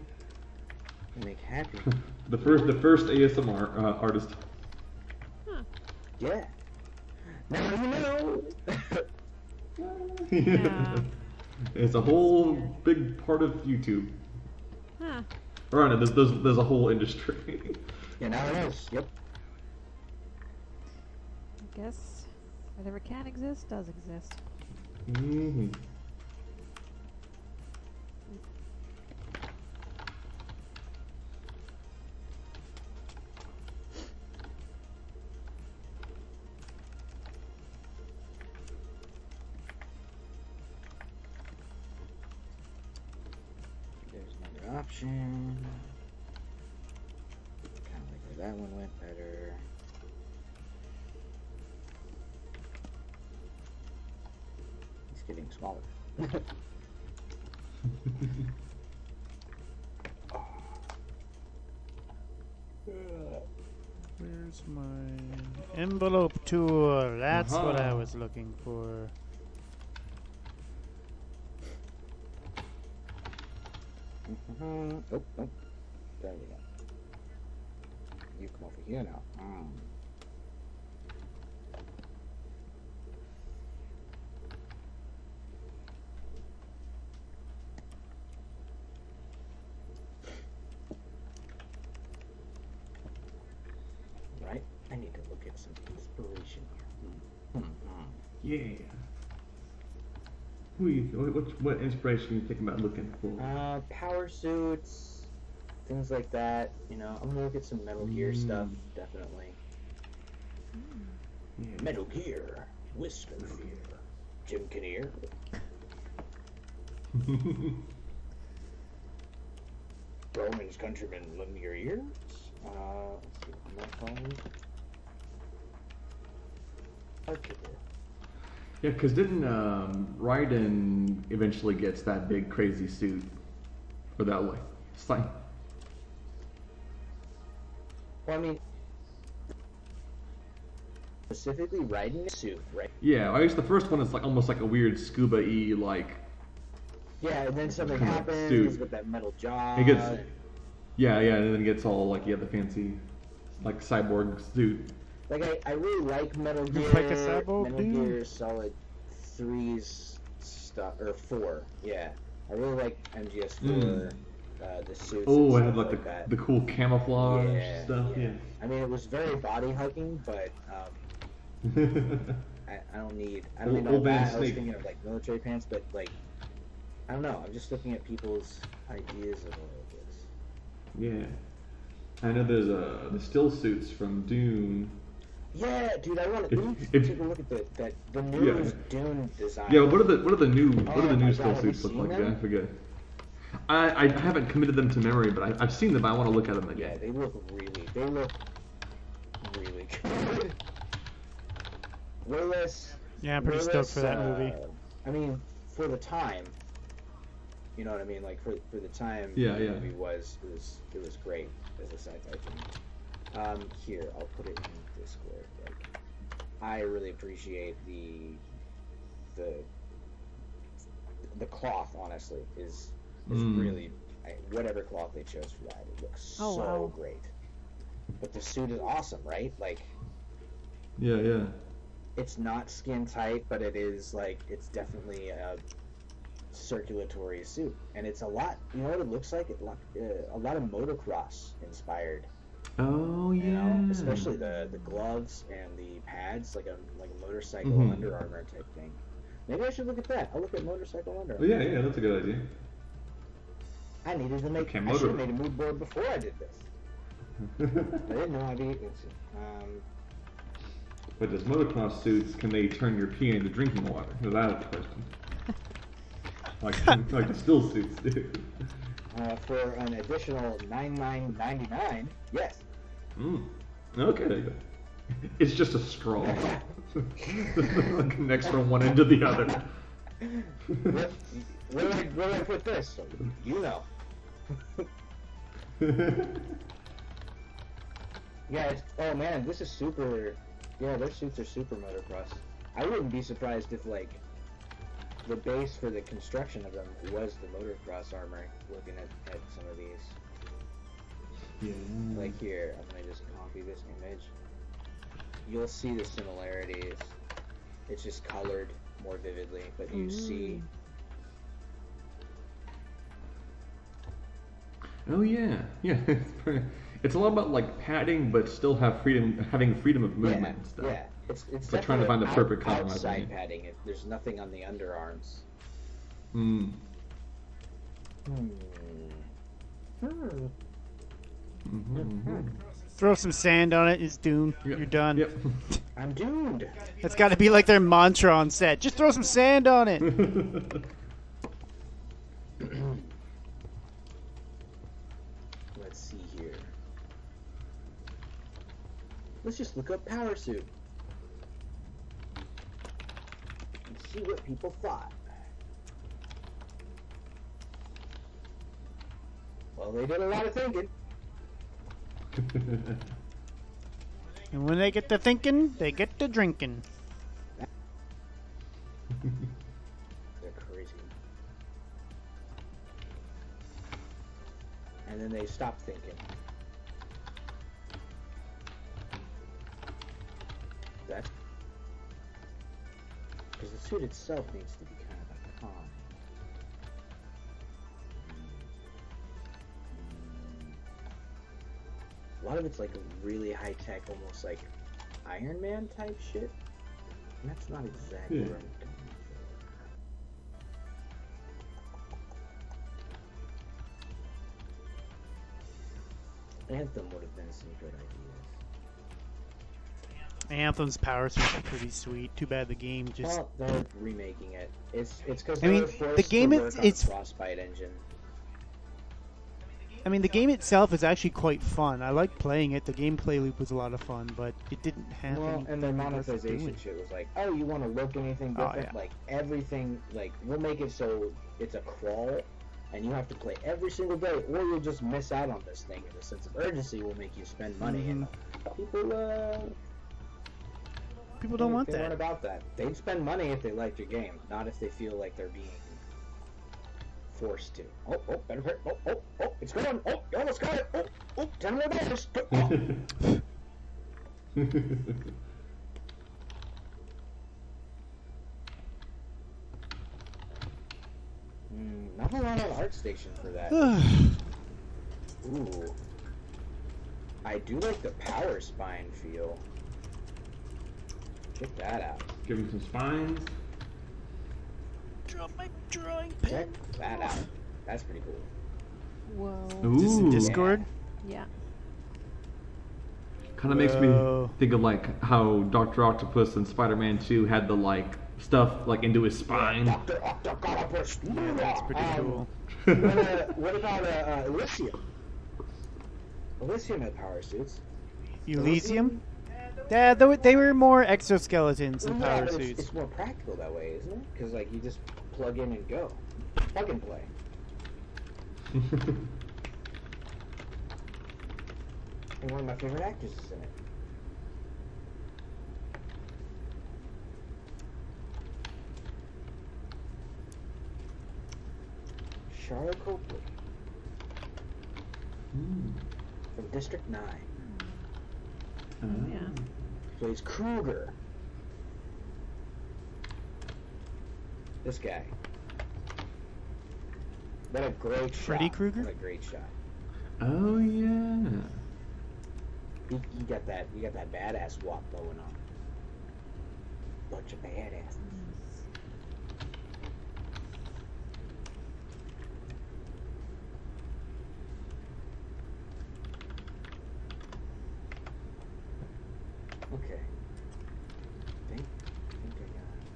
Make happy. The first ASMR artist. Huh. Yeah. Now you know. Yeah. It's a whole big part of YouTube. Huh. Or no, there's a whole industry. Yeah, now it is. Yep. I guess whatever can exist does exist. Hmm. There's another option. Kind of like where that one went better. It's getting smaller. Where's my envelope tool? That's what I Uh-huh. was looking for. Oh, oh. There we go. You come over here now. Right? I need to look at some inspiration here. Yeah. What inspiration are you thinking about looking for? Power suits, things like that. You know, I'm gonna look at some Metal Gear stuff, definitely. Yeah. Metal Gear, Whisker Fear, Jim Kinnear. Roman's countrymen lend me your ears. Let's see what that called. Archer. Yeah, because didn't Raiden eventually gets that big crazy suit for that like sign? Well, I mean, specifically Raiden suit, right? Yeah, I guess the first one is like almost like a weird scuba-y like. Yeah, and then something Kind of happens suit. with that metal jaw. It gets, yeah, and then it gets all like the fancy, like cyborg suit. Like I really like Metal Gear. Like a cyborg Metal dude? Gear Solid 3's stuff or 4. Yeah, I really like MGS4. The suits. Oh, and I had stuff like that. the cool camouflage Yeah, stuff. yeah. Yeah. I mean, it was very body hugging, but I don't need Old all man that. I was Snake. thinking of like military pants, but like I don't know. I'm just looking at people's ideas of all of this. Yeah. I know there's the still suits from Dune. Yeah, dude, I want If- to if- take a look at the new Yeah. Dune design. Yeah, what are the new Oh my still God, have you suits look seen like? them? I forget. I haven't committed them to memory, but I've seen them. I want to look at them Yeah, again. they look really good. Willis. Yeah, I'm pretty stoked for that movie. I mean, for the time, you know what I mean. Like for the time, Yeah, the yeah. movie was great as a sci-fi film. Here, I'll put it in Discord. Like, I really appreciate the cloth. Honestly, is really whatever cloth they chose for that. It looks Oh, so wow. great. But the suit is awesome, right? Like, Yeah. it's not skin tight, but it is like it's definitely a circulatory suit, and it's a lot. You know what it looks like? A lot of motocross inspired. Oh yeah. You know, especially the gloves and the pads, like a motorcycle Mhm. Under Armour type thing. Maybe I should look at that. I'll look at motorcycle Under Oh, Armour. yeah, that's a good idea. I needed to make. Okay, I should have made a mood board before I did this. I didn't know I'd be. Let's see. But those motocross suits, can they turn your pee into drinking water? That's the question. like the still suits do. For an additional $99.99, yes. Okay, there you go. It's just a straw. Like next from one end to the other. Where do I put this? You know. Yeah, oh man, this is super. Yeah, their suits are super motocross. I wouldn't be surprised if like the base for the construction of them was the motocross armor. Looking at some of these, Yeah. like here, I'm gonna just copy this image. You'll see the similarities. It's just colored more vividly, but you see. Oh yeah, yeah. It's a lot about like padding, but still having freedom of movement and stuff. Yeah, it's like trying to find the perfect compromise. outside padding. There's nothing on the underarms. Mm. Throw some sand on it, it's doomed. Yep. You're done. Yep. I'm doomed. That's got to be like their mantra on set. Just throw some sand on it. Let's see here. Let's just look up power suit and see what people thought. Well, they did a lot of thinking. And when they get to thinking, they get to drinking. They're crazy. And then they stop thinking. That's because the suit itself needs to be kind of a calm. A lot of it's like a really high tech, almost like Iron Man type shit. And that's not exactly Yeah. what I'm going for. Anthem would have been some good ideas. Anthem's power suits are pretty sweet. Too bad the game just. Well, they're remaking it. It's because I mean, they're forced the game to is- work it's- on the Frostbite engine. I mean, the game itself is actually quite fun. I like playing it. The gameplay loop was a lot of fun, but it didn't have Well, anything and their worth monetization doing. shit was like, oh, you want to look anything Oh, different? yeah. Like everything, like we'll make it so it's a crawl, and you have to play every single day, or you'll just miss out on this thing. And the sense of urgency will make you spend money, and people People don't want they weren't that. about that. They'd spend money if they liked your game, not if they feel like they're being forced to. Oh, better hurt. Oh, it's going. Oh, you almost got it. Oh, $10 more. Oh. Not a lot on ArtStation for that. Ooh. I do like the power spine feel. Check that out. Give him some spines. Drop my drawing Check that out. That's pretty cool. Whoa. Is this in Ooh. Discord? Yeah. Kind of makes me Whoa. think of like how Dr. Octopus and Spider-Man 2 had the like stuff like into his spine. Dr. Octopus. Yeah, that's pretty cool. What about Elysium? Elysium had power suits. Elysium? Yeah, they were more exoskeletons than Yeah, power but suits. it's more practical that way, isn't it? Because like you just plug in and go, plug and play. And one of my favorite actors is in it. Charlotte Copley from District 9 Yeah. plays Kruger. This guy. What a great shot. Freddy Krueger? What a great shot. Oh yeah. You got that badass walk going on. Bunch of badass. Okay. I think I got it.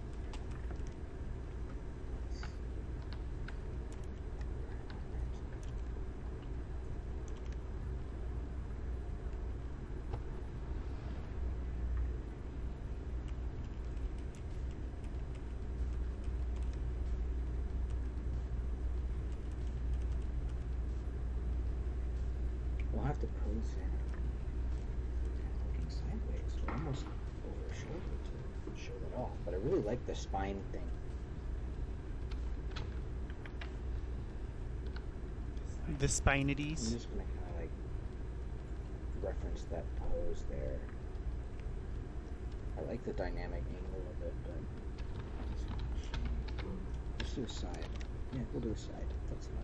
We'll have to pose it. almost overshowed it to show that off, but I really like the spine thing. The I'm spinities. just gonna kind of like reference that pose there. I like the dynamic angle of it, but let's do a side. Yeah, we'll do a side. That's fine.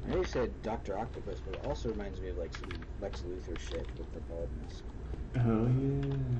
I know you said Dr. Octopus, but it also reminds me of like some Lex Luthor shit with the baldness. Oh yeah.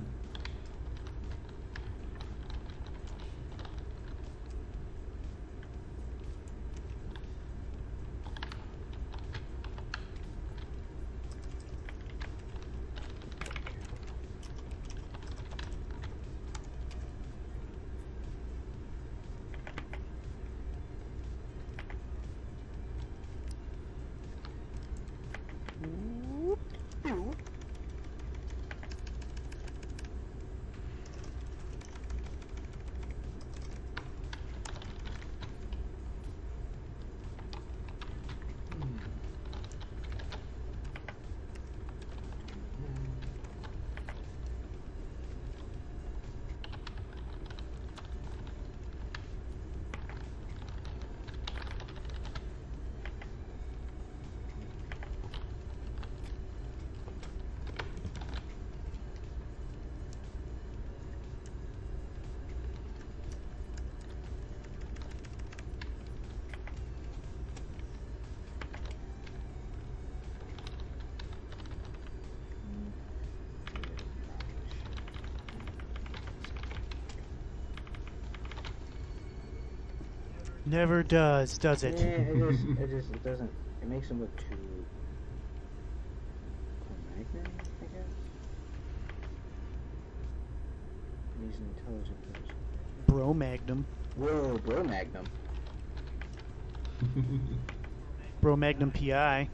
Never does Yeah, it? it doesn't. It makes him look too magnet, I guess. He's an intelligent person. Bro Magnum. Whoa, bro, Magnum. Bro Magnum PI.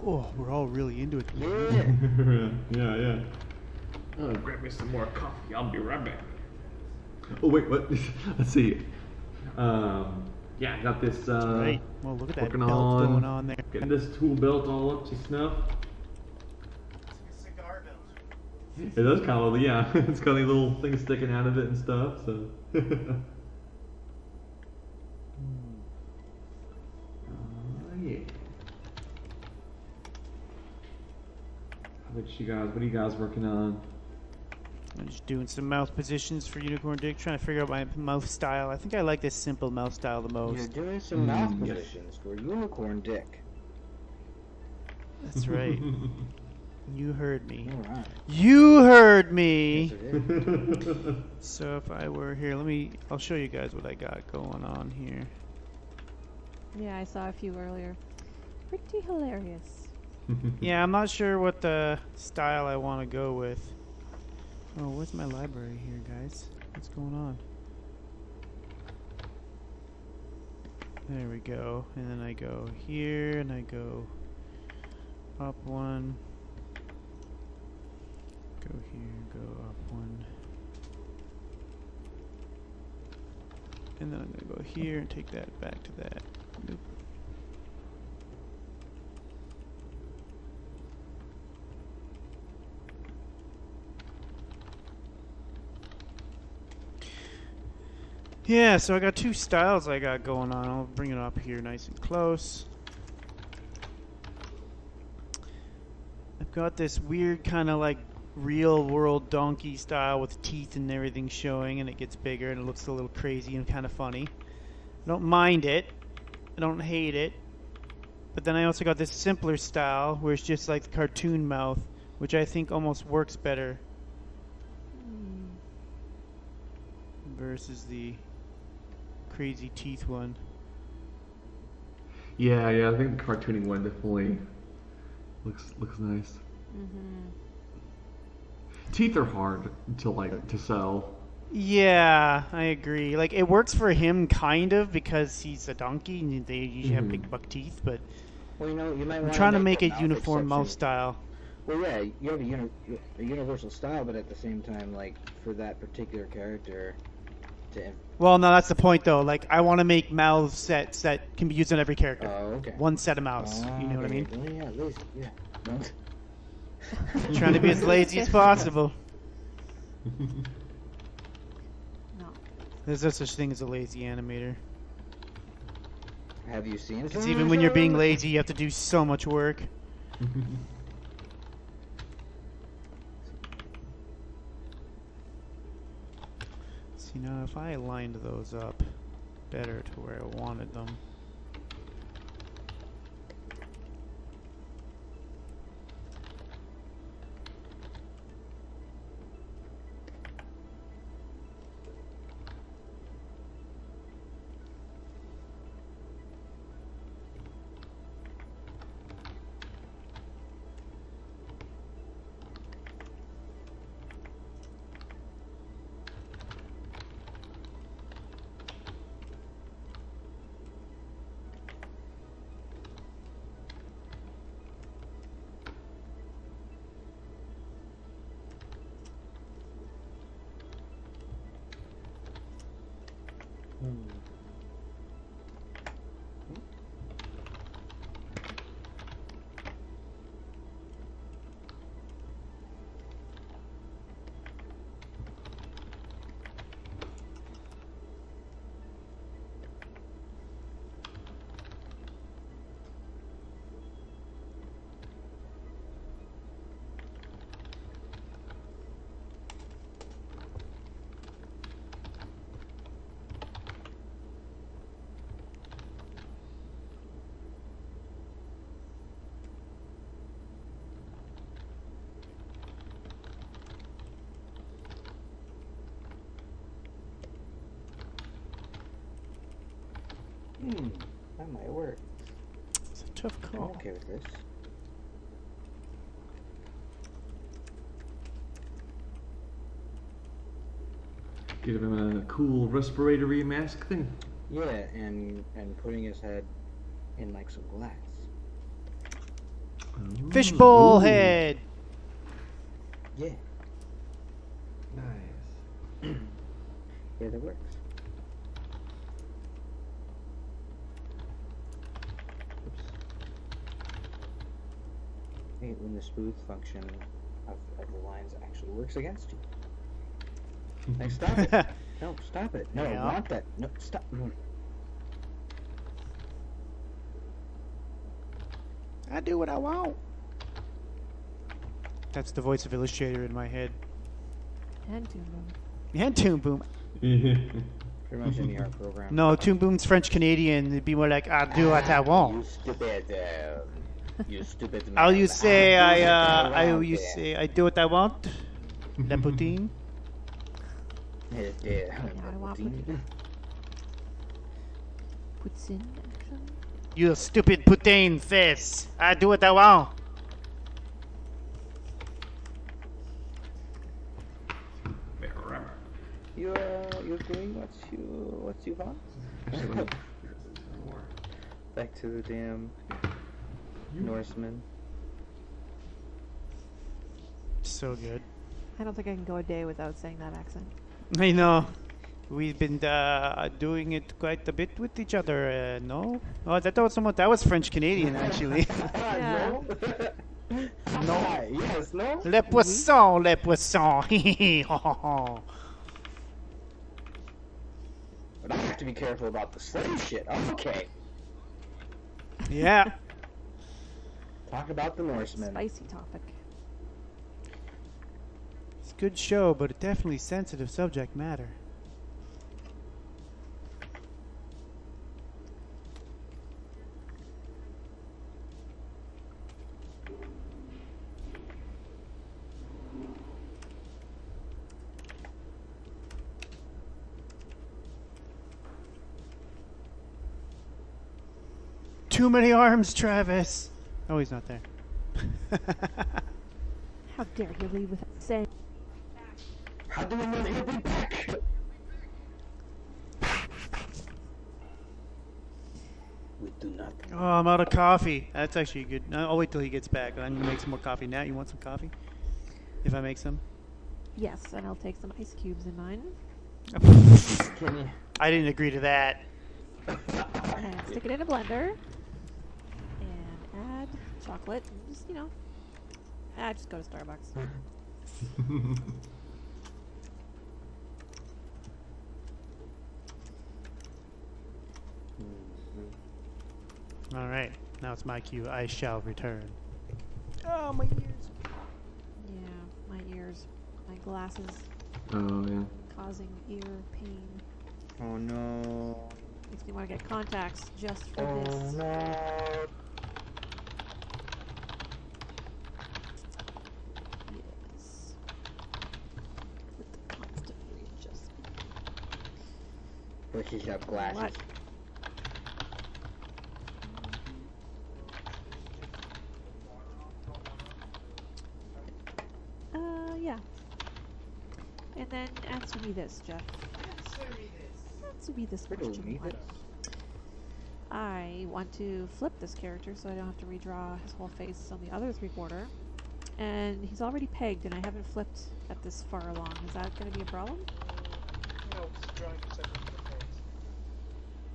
Oh, we're all really into it. Yeah. Yeah. Grab me some more coffee. I'll be right back. Oh wait, what? Let's see. Yeah, I got this. Right. Well, look at that working belt on going on there. getting this tool belt all up to snuff. It's like a cigar belt. It does kind of, yeah. It's got a little thing sticking out of it and stuff. So. What are you guys working on? I'm just doing some mouth positions for Unicorn Dick, trying to figure out my mouth style. I think I like this simple mouth style the You're most. doing some mouth Yes. positions for Unicorn Dick. That's right. You heard me. Alright. You heard Yes, me. it is. So if I were here, I'll show you guys what I got going on here. Yeah, I saw a few earlier. Pretty hilarious. Yeah, I'm not sure what the style I want to go with. Oh, where's my library here, guys? What's going on? There we go. And then I go here, and I go up one. Go here, go up one. And then I'm going to go here and take that back to that. Nope. Yeah, so I got two styles I got going on. I'll bring it up here nice and close. I've got this weird kind of like real world donkey style with teeth and everything showing, and it gets bigger and it looks a little crazy and kind of funny. I don't mind it. I don't hate it. But then I also got this simpler style where it's just like the cartoon mouth, which I think almost works better versus the crazy teeth one. Yeah, I think the cartooning one definitely looks nice. Teeth are hard to sell. Yeah, I agree. Like, it works for him kind of because he's a donkey and they usually have big buck teeth, but Well, you know, you might I'm want trying to make the a mouth uniform mouth exception. style. Well, yeah, you have a universal style, but at the same time, like, for that particular character, to... Well, no, that's the point though. Like, I want to make mouth sets that can be used on every character. Oh, okay. One set of mouths. You know what I mean? Well, yeah, lazy, yeah. No. Trying to be as lazy as possible. No. There's no such thing as a lazy animator. Have you seen Because some even of when you're being them? lazy, you have to do so much work. See, now if I lined those up better to where I wanted them. That might work. It's a tough I'm call. okay with this. Give him a cool respiratory mask thing. Yeah, and putting his head in like some glass. Fishbowl Ooh. head! Yeah, Nice. yeah, that works. Oops. Hate when the smooth function of the lines actually works against you. Like, stop it. No, stop it. No, Yeah. I want that. No, stop. I do what I want. That's the voice of Illustrator in my head. And Toon Boom. And Toon Boom. Pretty much any art program. No, Toon Boom's French Canadian. It'd be more like, I do what I want. You stupid. You stupid. How you say I do what I want? La Mm-hmm. poutine? Yeah, I want Puts in action. You stupid poutine face. I do what I want. You're doing what you want? Back to the damn Norseman. So good. I don't think I can go a day without saying that accent. I know. We've been doing it quite a bit with each other, no? Oh, that was French Canadian, actually. Yeah. No. Yes, no? Les poissons, les poissons. But I have to be careful about the slave shit. Okay. Yeah. Talk about the Norsemen. Spicy topic. It's a good show, but definitely sensitive subject matter. Too many arms, Travis. Oh, he's not there. How dare you leave without saying? How do we know that he'll be back? We do not. Oh, I'm out of coffee. That's actually good. I'll wait till he gets back. I'm gonna make some more coffee now. You want some coffee? If I make some? Yes, and I'll take some ice cubes in mine. Can you? I didn't agree to that. And stick it in a blender. And add chocolate. And just, just go to Starbucks. All right. Now it's my cue. I shall return. Oh, my ears. Yeah, my ears. My glasses Oh yeah. causing ear pain. Oh no. Makes me want to get contacts just for Oh this. no. Yes. With the constant readjustment. Bushes up glasses. What? Yeah. And then answer me this, Jeff. Answer me this Riddle question. me What? this. I want to flip this character so I don't have to redraw his whole face on the other three-quarter. And he's already pegged and I haven't flipped at this far along. Is that going to be a problem? No, drawing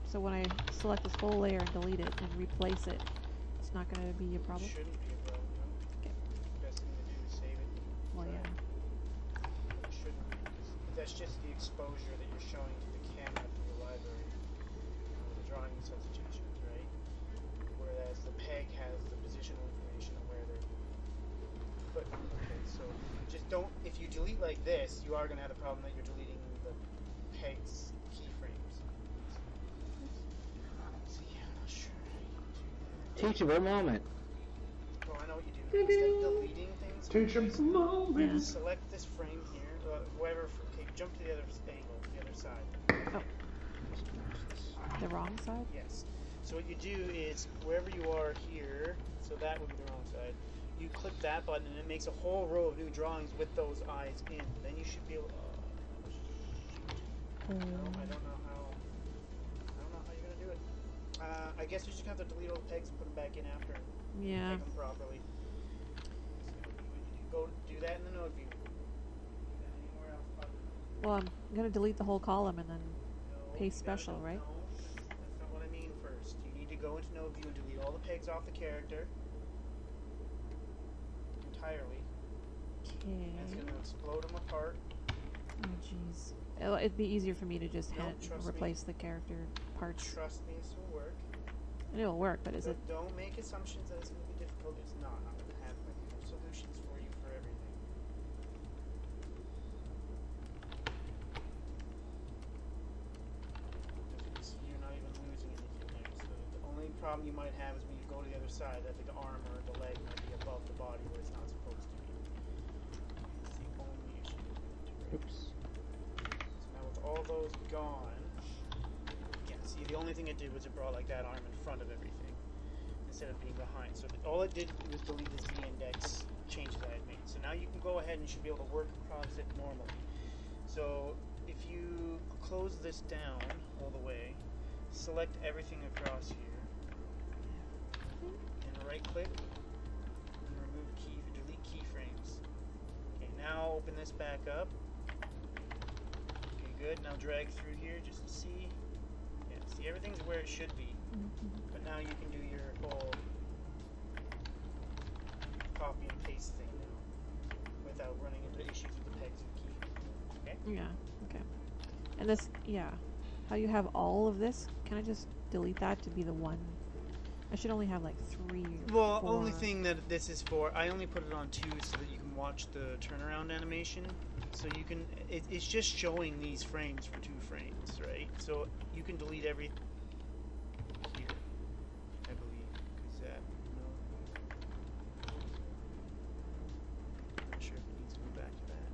So when I select this whole layer and delete it and replace it, it's not going to be a problem? Shouldn't be a problem. Okay. Best thing to do is save it. Well, yeah. It shouldn't be. That's just the exposure that you're showing to the camera through the library. The drawing substitutions, right? Whereas the peg has the positional information of where they're put. Okay, so just don't. If you delete like this, you are going to have the problem that you're deleting the peg's keyframes. See, I'm not sure how you do that. Teachable moment. Oh, I know what you do. Instead of deleting things, Teachable moment. select this frame here, whatever. Okay, jump to the other angle, the other side. The wrong side? Yes. So what you do is wherever you are here, so that would be the wrong side. You click that button, and it makes a whole row of new drawings with those eyes in. Then you should be able. I don't know how. I don't know how you're gonna do it. I guess you just have to delete all the pegs and put them back in after. And Yeah. Make them properly. Go do that in the node view. Anywhere else but Well, I'm going to delete the whole column and then no, paste you gotta special, do- right? No, that's not what I mean first. You need to go into node view and delete all the pegs off the character entirely. Okay. And it's gonna explode them apart. Oh, jeez. It'd be easier for me to just No, trust me. replace the character parts. Trust me, this will work. And it'll work, but is So it? don't make assumptions that it's gonna be difficult. It's not. I'm gonna have solutions for you for everything. problem you might have is when you go to the other side, that the arm or the leg might be above the body where it's not supposed to be. It's the only issue. Oops. So now with all those gone, yeah, see, the only thing it did was it brought like that arm in front of everything instead of being behind. So all it did was delete the Z index changes that I had made. So now you can go ahead and you should be able to work across it normally. So if you close this down all the way, select everything across here, and right click, and remove delete keyframes. Okay, now open this back up. Okay, good. Now drag through here just to see. Yeah, see, everything's where it should be. But now you can do your whole copy and paste thing now without running into issues with the pegs and key. Okay? Yeah, okay. And this, yeah. How you have all of this, can I just delete that to be the one? I should only have like 3 or Well, 4. only thing that this is for, I only put it on 2 so that you can watch the turnaround animation. So you can, it's just showing these frames for 2 frames, right? So you can delete every here, I believe, because that, no. I'm not sure if it needs to go back to that.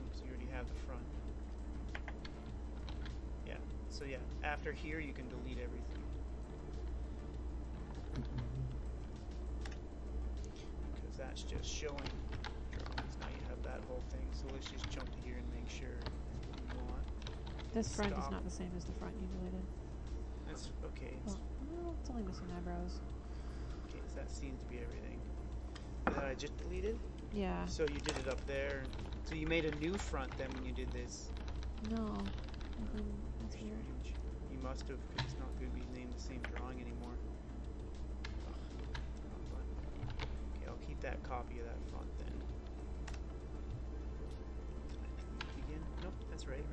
Because you already have the front. Yeah, so yeah, after here you can delete everything. Because that's just showing drawings. Now you have that whole thing. So let's just jump here and make sure we want. This front is Stop. not the same as the front you deleted. That's okay. Well, it's only missing eyebrows. Okay, so that seems to be everything. That I just deleted. Yeah. So you did it up there. So you made a new front then when you did this. No. That's weird. Strange. You must have, because it's not going to be named the same drawing anymore. Okay, I'll keep that copy of that front then. Again? Nope, that's right.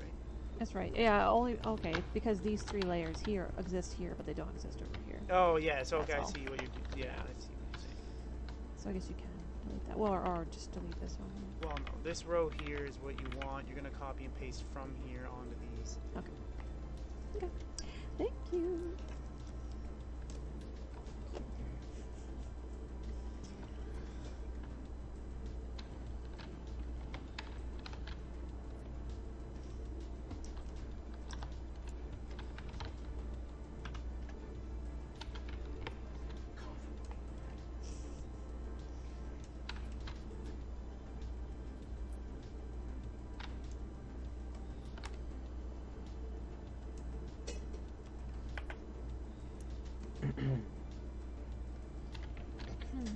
That's right. Yeah, only, okay, because these 3 layers here exist here, but they don't exist over here. Oh, yeah, so okay, I That's all. see what you're doing. Yeah, I see what you're saying. So I guess you can delete that. Well, or just delete this one. Well, no, this row here is what you want. You're going to copy and paste from here onto these. Okay. Okay. Thank you.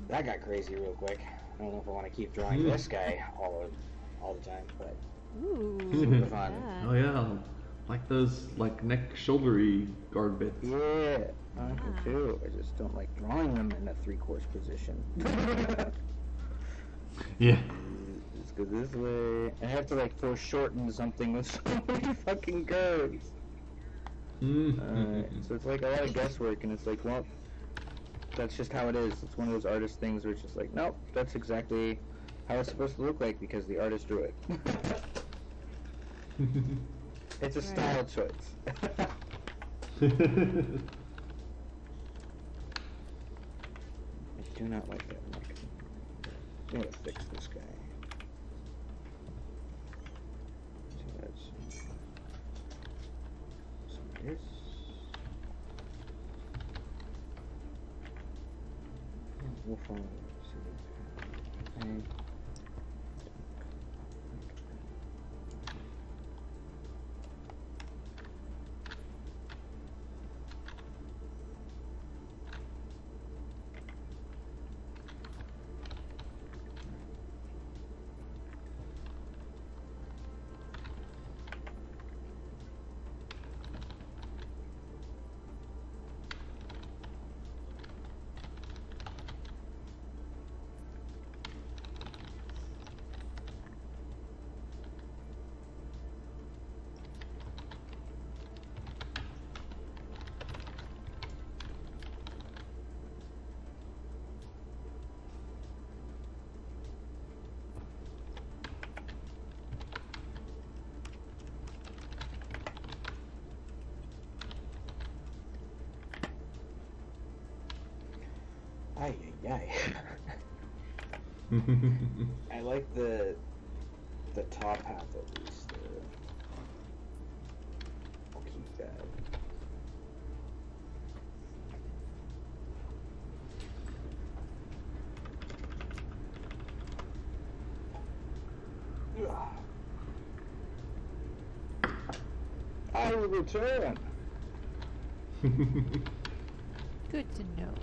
That got crazy real quick. I don't know if I want to keep drawing this guy all the time, but Ooh. super fun. Yeah. Oh yeah, like those like neck shouldery guard bits. Yeah, I do too. I just don't like drawing them in a 3-course position. Yeah. Let's go this way. I have to like foreshorten something with so many fucking curves. Alright, so it's like a lot of guesswork, and it's like, well, that's just how it is. It's one of those artist things where it's just like, nope, that's exactly how it's supposed to look like because the artist drew it. It's a style choice. I do not like that neck. I'm gonna fix this guy. So that's this. We'll follow it. Okay. Ay, ay, ay. I like the top half at least. I'll keep that. I will return. Good to know.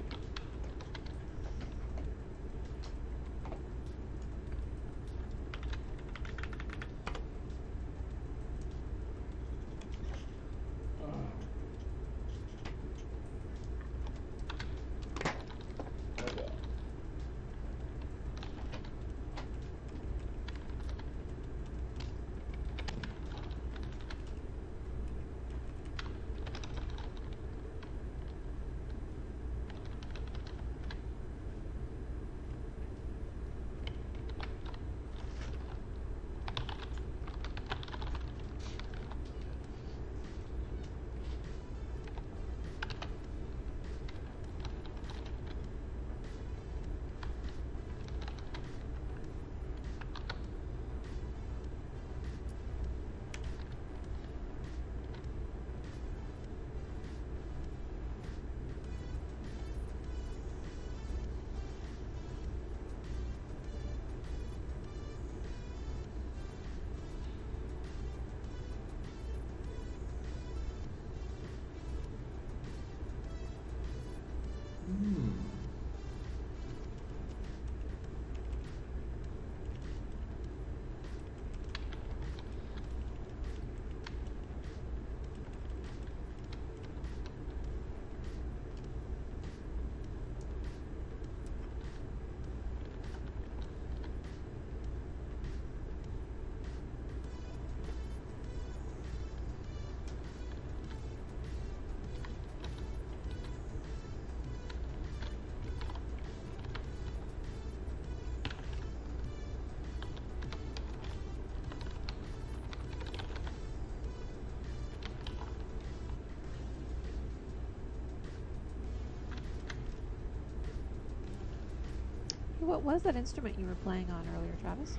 What was that instrument you were playing on earlier, Travis?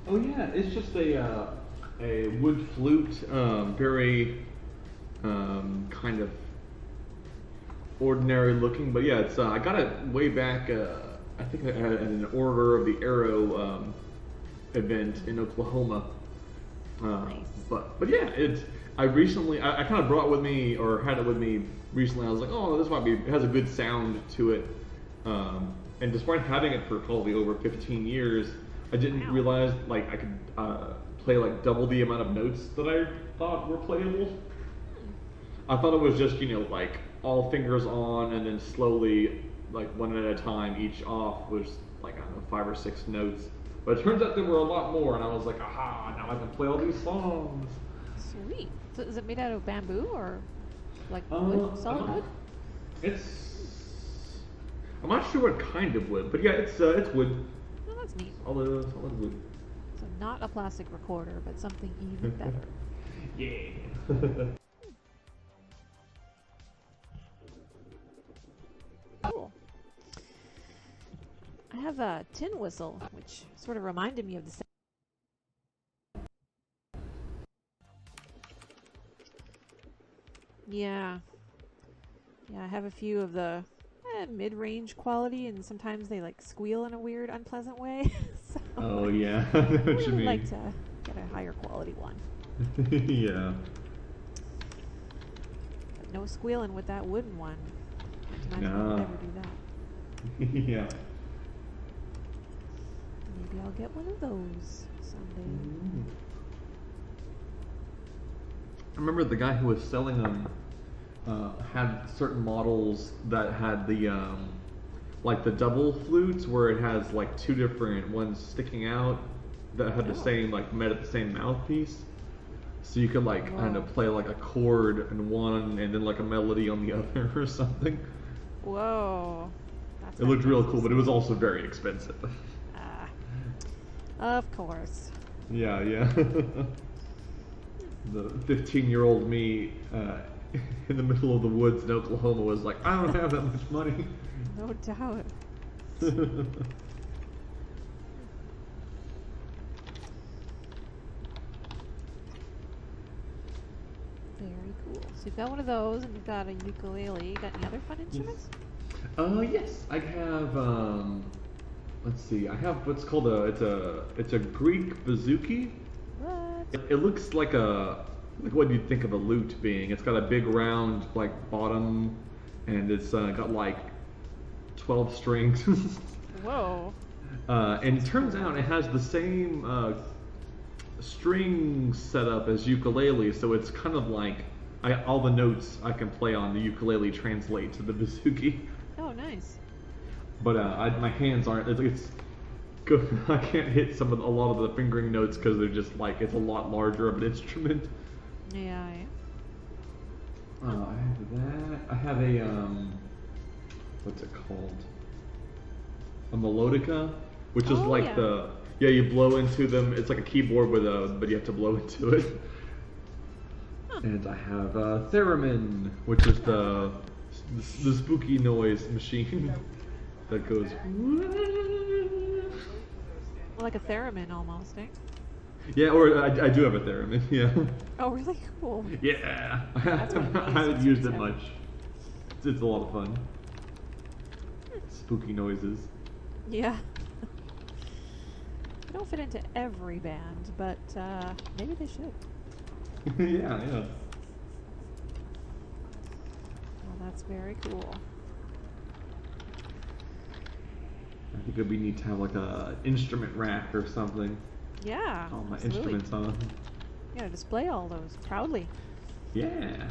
Oh yeah, it's just a wood flute, very kind of ordinary looking, but yeah, it's I got it way back. I think at an Order of the Arrow event in Oklahoma. Nice. But yeah, I kind of brought it with me, or had it with me recently. I was like, oh, this might be, it has a good sound to it. And despite having it for probably over 15 years, I didn't realize like I could play like double the amount of notes that I thought were playable. I thought it was just, like all fingers on and then slowly, like one at a time, each off was like, I don't know, 5 or 6 notes. But it turns out there were a lot more, and I was like, aha, now I can play all these songs. Sweet. So is it made out of bamboo or like wood? Solid wood? I'm not sure what kind of wood, but yeah, it's wood. Oh, that's neat. Solid wood. So not a plastic recorder, but something even better. Yeah. Cool. I have a tin whistle, which sort of reminded me of the. Yeah. Yeah, I have a few of the mid-range quality, and sometimes they like squeal in a weird, unpleasant way. So Oh yeah, I know what I you would mean. like to get a higher quality one. Yeah. But no squealing with that wooden one. I can No. never do that. Yeah. Maybe I'll get one of those someday. I remember the guy who was selling them had certain models that had the like the double flutes where it has like 2 different ones sticking out that had the same, like, met at the same mouthpiece. So you could like kind of play like a chord in one and then like a melody on the other or something. Whoa. That's It looked real fantastic. cool, but it was also very expensive. Ah, of course. Yeah, yeah. The 15-year-old me in the middle of the woods in Oklahoma was like, I don't have that much money. No doubt. Very cool. So you've got one of those, and you've got a ukulele. You got any other fun instruments? Yes, I have. Let's see. I have what's called it's a Greek bouzouki. What? It looks like what you'd think of a lute being. It's got a big round like bottom, and it's got like 12 strings. Whoa. And it turns out it has the same string setup as ukulele, so it's kind of like all the notes I can play on the ukulele translate to the bouzouki. Oh, nice. But my hands aren't. It's good. I can't hit a lot of the fingering notes because they're just like it's a lot larger of an instrument. Yeah. I have that. I have a what's it called? A melodica, which is Oh, like yeah. you blow into them. It's like a keyboard but you have to blow into it. Huh. And I have a theremin, which is the spooky noise machine that goes. Like a theremin almost, eh? Yeah, or I do have a theremin. Yeah. Oh, really cool. Yeah. That's what I haven't used it have. much. It's a lot of fun. Spooky noises. Yeah. They don't fit into every band, but maybe they should. Yeah. Well, that's very cool. I think it'd be neat to have like a instrument rack or something. Yeah. All my absolutely. instruments on. You gotta display all those proudly. Yeah.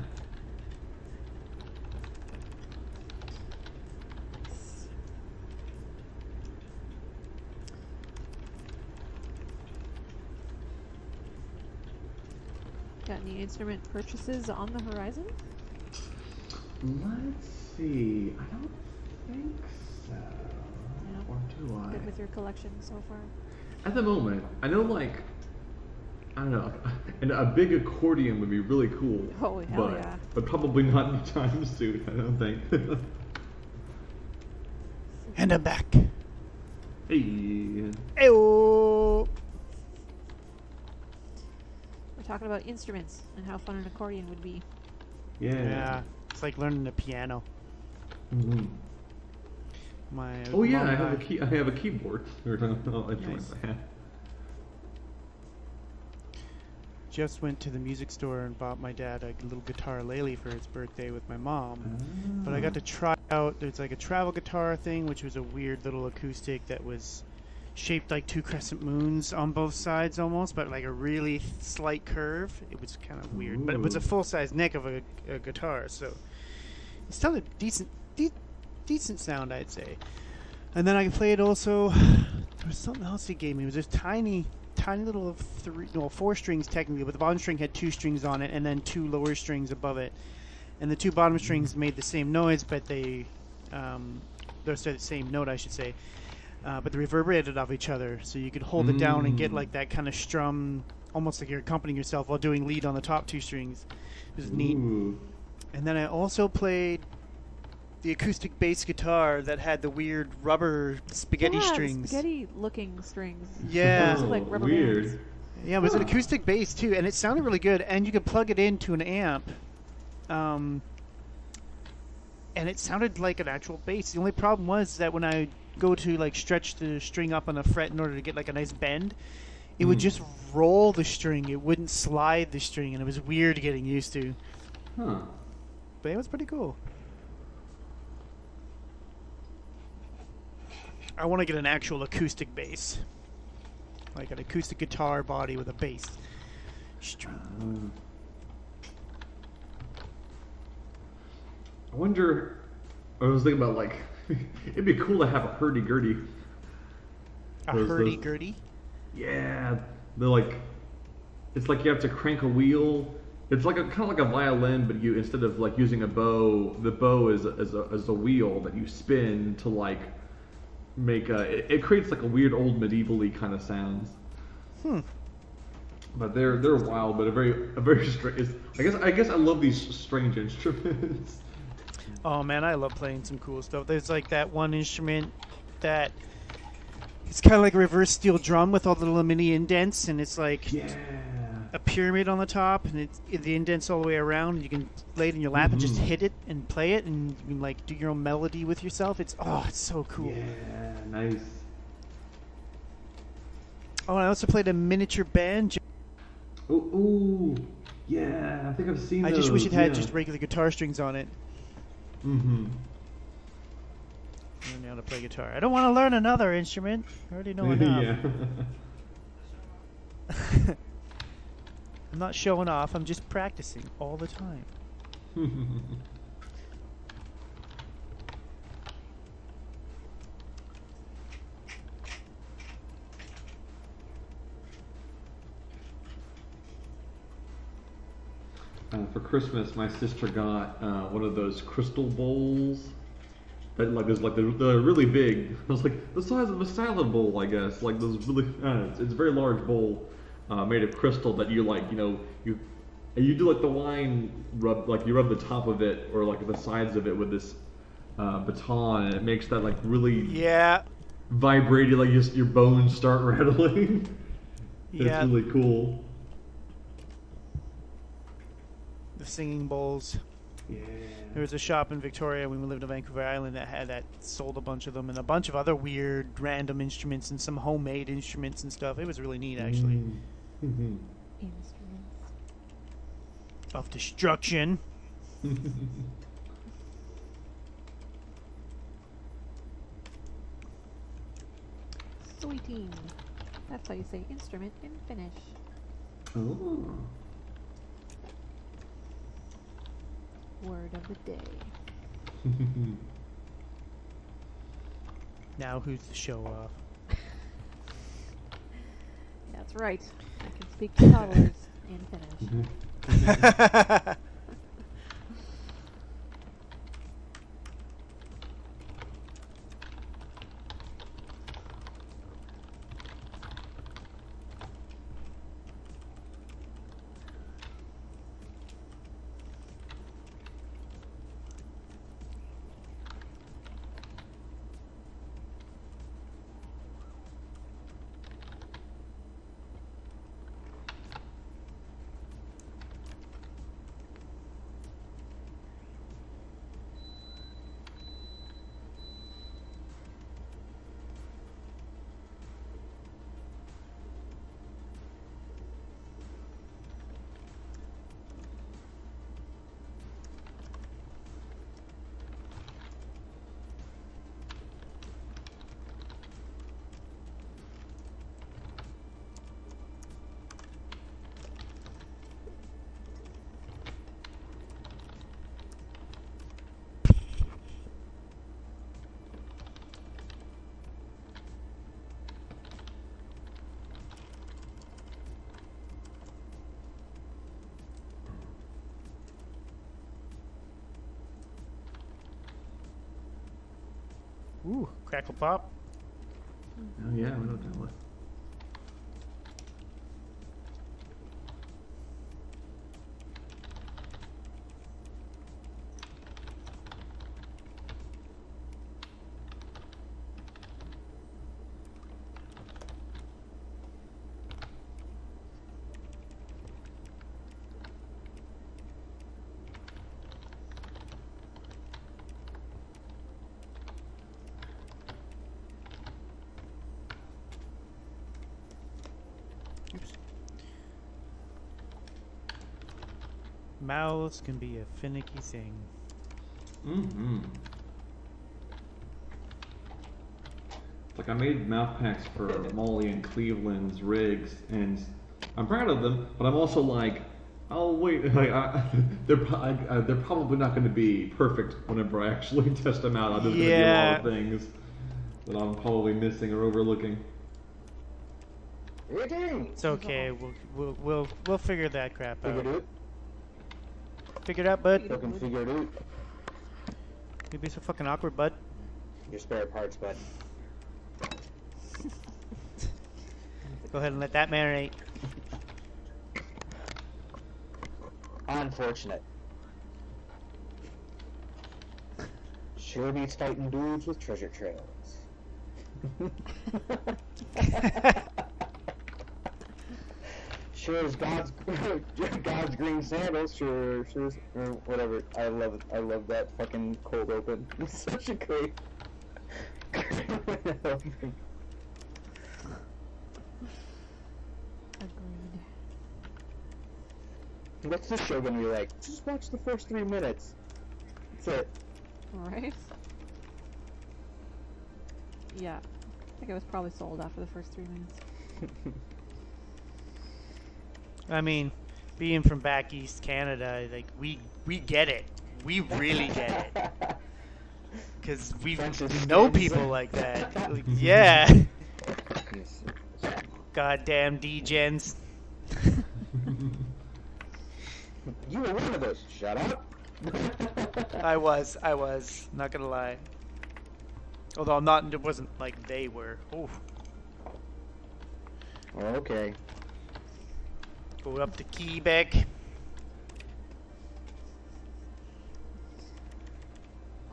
Got any instrument purchases on the horizon? Let's see. I don't think so. Yeah. Or do I? Good with your collection so far? At the moment, I know like I don't know, and a big accordion would be really cool. Oh, hell but, yeah. But probably not anytime soon. I don't think. And I'm back. Hey. Ayo. We're talking about instruments and how fun an accordion would be. Yeah, it's like learning the piano. Mhm. My Oh yeah, mom I and have a keyboard. Or instruments Nice. I have. just went to the music store and bought my dad a little guitar lele for his birthday with my mom. But I got to try out, there's like a travel guitar thing, which was a weird little acoustic that was shaped like two crescent moons on both sides almost, but like a really slight curve. It was kind of weird, but it was a Ooh. full-size neck of a guitar, so it's still a decent sound, I'd say. And then I played also, there was something else he gave me. It was this tiny little four strings technically, but the bottom string had 2 strings on it and then 2 lower strings above it. And the 2 bottom strings made the same noise, but they're the same note, I should say. But they reverberated off each other, so you could hold it down and get like that kind of strum, almost like you're accompanying yourself while doing lead on the top 2 strings. It was neat. Ooh. And then I also played the acoustic bass guitar that had the weird rubber spaghetti yeah, strings. Spaghetti-looking strings. Yeah. Those are like rubber Weird. bands. Yeah, it was an Huh. acoustic bass too, and it sounded really good. And you could plug it into an amp, and it sounded like an actual bass. The only problem was that when I go to like stretch the string up on the fret in order to get like a nice bend, it would just roll the string. It wouldn't slide the string, and it was weird getting used to. Huh. But it was pretty cool. I want to get an actual acoustic bass, like an acoustic guitar body with a bass string. I wonder. I was thinking about like, it'd be cool to have a hurdy-gurdy. A Those- hurdy-gurdy. Yeah, they're like, it's like you have to crank a wheel. It's like kind of like a violin, but you instead of like using a bow, the bow is a wheel that you spin to like make it creates like a weird old medievally kind of sounds. But they're wild, but a very strange. I guess I love these strange instruments. Oh man, I love playing some cool stuff. There's like that one instrument that. It's kind of like a reverse steel drum with all the little mini indents, and it's like Yeah. a pyramid on the top, and the indents all the way around. And you can lay it in your lap and just hit it and play it, and you can like do your own melody with yourself. It's so cool. Yeah, nice. Oh, and I also played a miniature banjo. Ooh, yeah, I think I've seen I those. just wish it had yeah. just regular guitar strings on it. Mm-hmm. I don't know how to play guitar. I don't want to learn another instrument. I already know enough. Yeah. I'm not showing off. I'm just practicing all the time. For Christmas, my sister got one of those crystal bowls. That like is like the really big. It was like the size of a salad bowl, I guess. Like those really, it's a very large bowl made of crystal that you like, you do like the wine rub, like you rub the top of it or like the sides of it with this baton, and it makes that like really vibrating, like your bones start rattling. Yeah. It's really cool. The singing bowls. Yeah. There was a shop in Victoria when we lived on Vancouver Island that sold a bunch of them and a bunch of other weird random instruments and some homemade instruments and stuff. It was really neat, actually. Mm-hmm. Instruments. Of destruction. Sweeteen. That's how you say instrument in Finnish. Oh. Word of the day. Now who's the show off? That's right. I can speak to toddlers in Finnish. Ooh, crackle pop. Oh yeah, we know what that was. Oops. Mouths can be a finicky thing. Mm-hmm. Like I made mouth packs for Molly and Cleveland's rigs, and I'm proud of them. But I'm also like, oh wait, like they're probably not going to be perfect whenever I actually test them out. There's going to be a lot of things that I'm probably missing or overlooking. It's okay. We'll figure that crap out. Figure it out. Figure it out, bud. Fucking figure it out. You'd be so fucking awkward, bud. Your spare parts, bud. Go ahead and let that marinate. Unfortunate. Sure beats fighting dudes with treasure trails. Sure as God's God's green sandals. Sure, or whatever. I love it. I love that fucking cold open. It's such a great. Agreed. What's this show gonna be like? Just watch the first 3 minutes. That's it. Right? Yeah. I think I was probably sold after the first 3 minutes. I mean, being from back east Canada, like we get it. We really get it. Because we know people like that. Like, yeah. Goddamn degens. You were one of those. Shut up. I was. Not gonna lie. Although I'm not, it wasn't like they were. Oh. Okay. Go up to Quebec.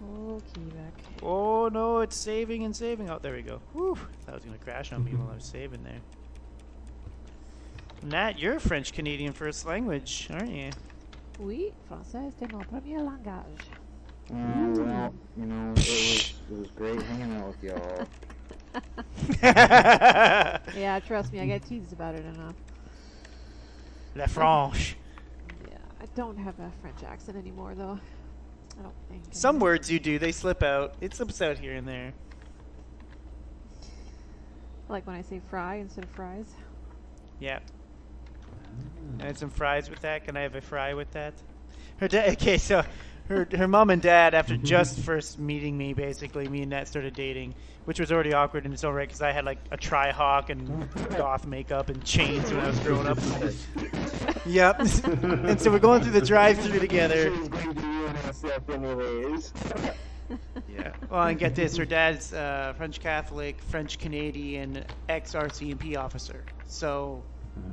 Oh, Quebec. Oh no, it's saving and saving. Oh, there we go. Whew. Thought it was gonna crash on me while I was saving there. Nat, you're French Canadian first language, aren't you? Oui, français c'est mon premier langage. Well, you know, it was great hanging out with y'all. Yeah, trust me, I get teased about it enough. La France. Yeah, I don't have a French accent anymore, though. I don't think. Some words you do, they slip out. It slips out here and there. Like when I say fry instead of fries. Yeah. I had some fries with that. Can I have a fry with that? Her dad. Okay, so her mom and dad, after just first meeting me, basically, me and Nat started dating, which was already awkward in its own right because I had like a tri-hawk and goth makeup and chains when I was growing up. Yep. And so we're going through the drive-through together. She's going to ruin herself anyways. Yeah. Well, and get this, her dad's French Catholic, French Canadian, ex-RCMP officer. So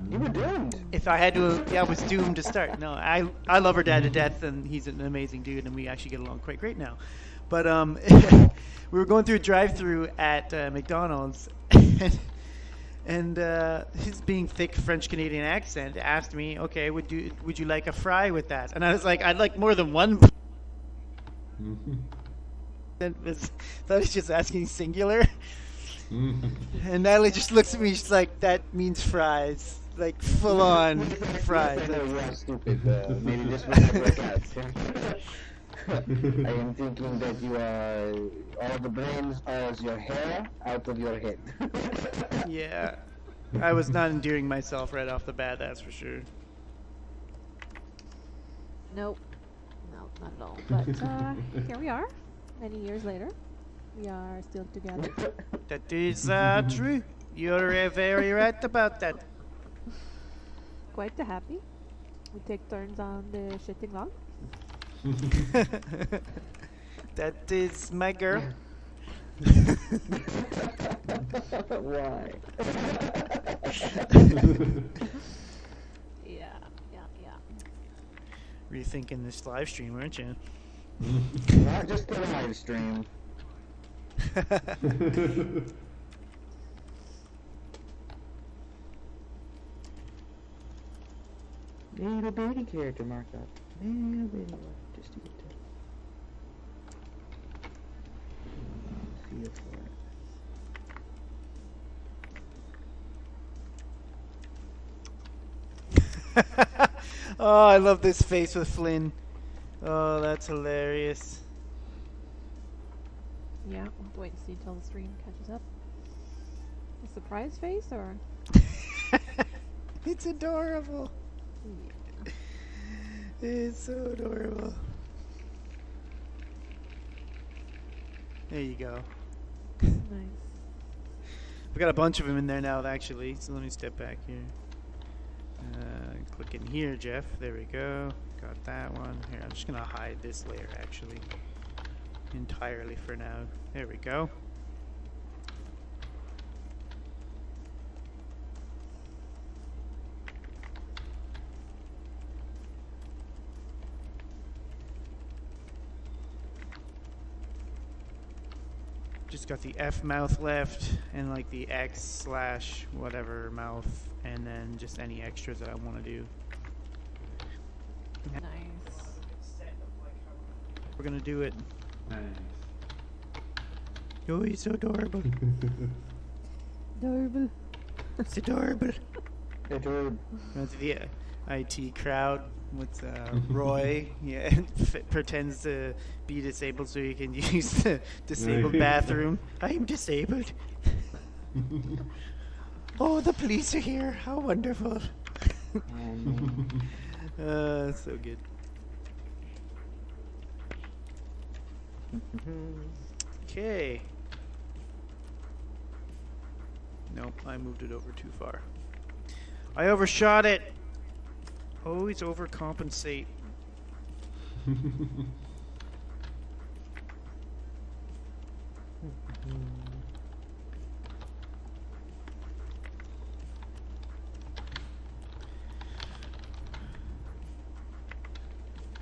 You were doomed. if I had to, yeah, I was doomed to start. No, I love her dad to death, and he's an amazing dude, and we actually get along quite great now. But we were going through a drive-through at McDonald's, and his being thick French Canadian accent asked me, "Okay, would you like a fry with that?" And I was like, "I'd like more than one." Thought he was just asking singular. And Natalie just looks at me. She's like, "That means fries, like full on fries." I know you are stupid. Maybe this was a breakout. I am thinking that you are all the brains as your hair out of your head. Yeah, I was not endearing myself right off the bat. That's for sure. Nope. No, not at all. But here we are, many years later. We are still together. That is true. You're very right about that. Quite happy. We take turns on the shitting log. That is my girl. Why? Yeah. Rethinking this live stream, aren't you? Not just the live stream. Need a baby character markup. Need a baby one just to get to feel for it. Oh, I love this face with Flynn. Oh, that's hilarious. Yeah, we'll have to wait and see until the stream catches up. A surprise face, or? It's adorable. Yeah. It's so adorable. There you go. Nice. We got a bunch of them in there now, actually. So let me step back here. Click in here, Jeff. There we go. Got that one. Here, I'm just gonna hide this layer actually entirely for now. There we go. just got the F mouth left, and like the X / whatever mouth, and then just any extras that I want to do. Nice. We're gonna do it. Nice. Oh, he's so adorable. Adorable. It's adorable. Adorable. That's the IT crowd with Roy. Yeah, pretends to be disabled so he can use the disabled bathroom. I'm disabled. Oh, the police are here. How wonderful. So good. Okay. Nope, I moved it over too far. I overshot it. Always overcompensate.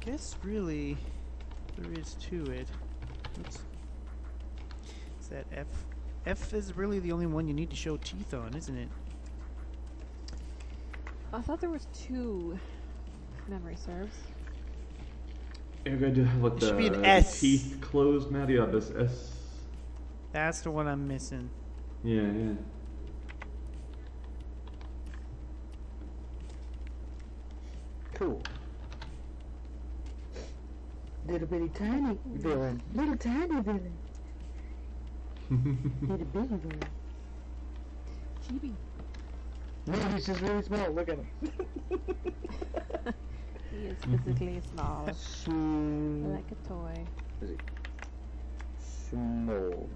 Guess really there is to it. Oops. Is that F? F is really the only one you need to show teeth on, isn't it? I thought there was 2 memory serves. You're going to have like It should be an the S. teeth closed, Matt. Yeah, this S. That's the one I'm missing. Yeah, yeah. Cool. Little bitty tiny villain. Little tiny villain. Little bitty villain. Chibi. No, he's just really small. Look at him. He is physically small. Small. Like a toy. Small.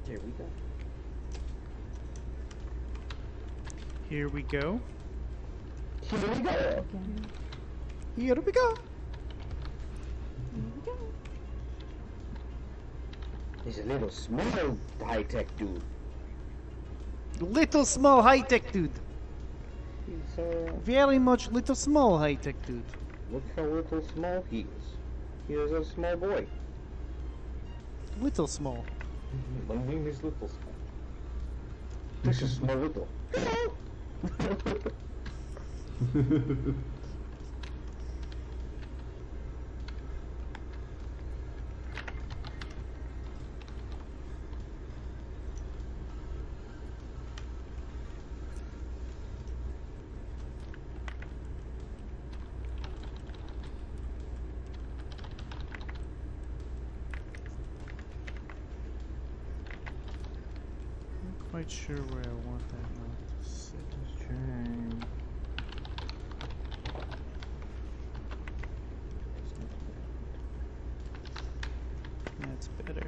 There we go. Here we go. Here we go. Again. Here we go. Here we go. He's a little small high-tech dude. Little small high-tech dude. He's Very much little small high-tech dude. Look how little small he is. He is a small boy. Little small. My name is Little Small. This is Small Little. Quite sure where I want that mouth to sit. That's better.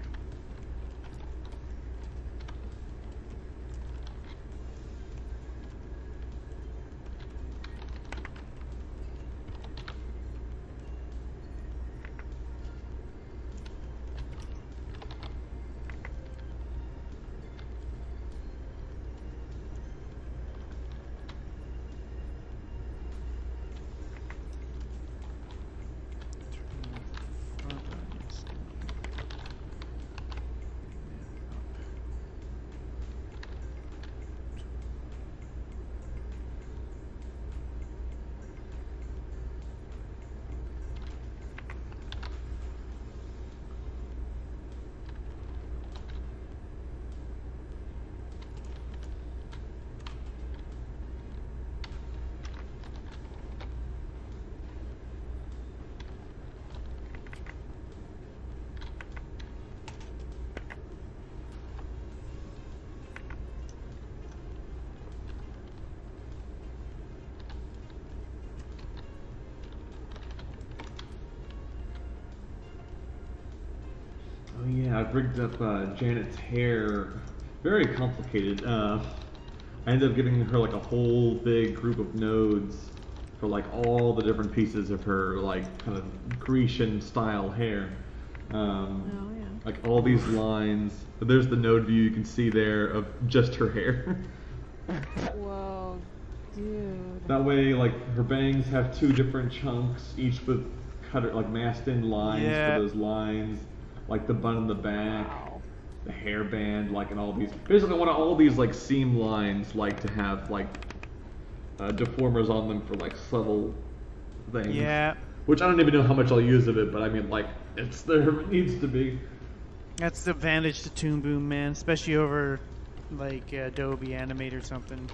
I've rigged up Janet's hair. Very complicated. I ended up giving her like a whole big group of nodes for like all the different pieces of her like kind of Grecian style hair. Oh yeah. Like all these lines. There's the node view you can see there of just her hair. Whoa, dude. That way, like her bangs have two different chunks, each with cutter like masked in lines Yeah. for those lines, like the bun in the back, Wow. the hairband, like and all these. Basically, I want all these like seam lines like to have like deformers on them for like subtle things. Yeah. Which I don't even know how much I'll use of it, but I mean like it's there. It needs to be. That's the advantage to Toon Boom, man, especially over like Adobe Animate or something.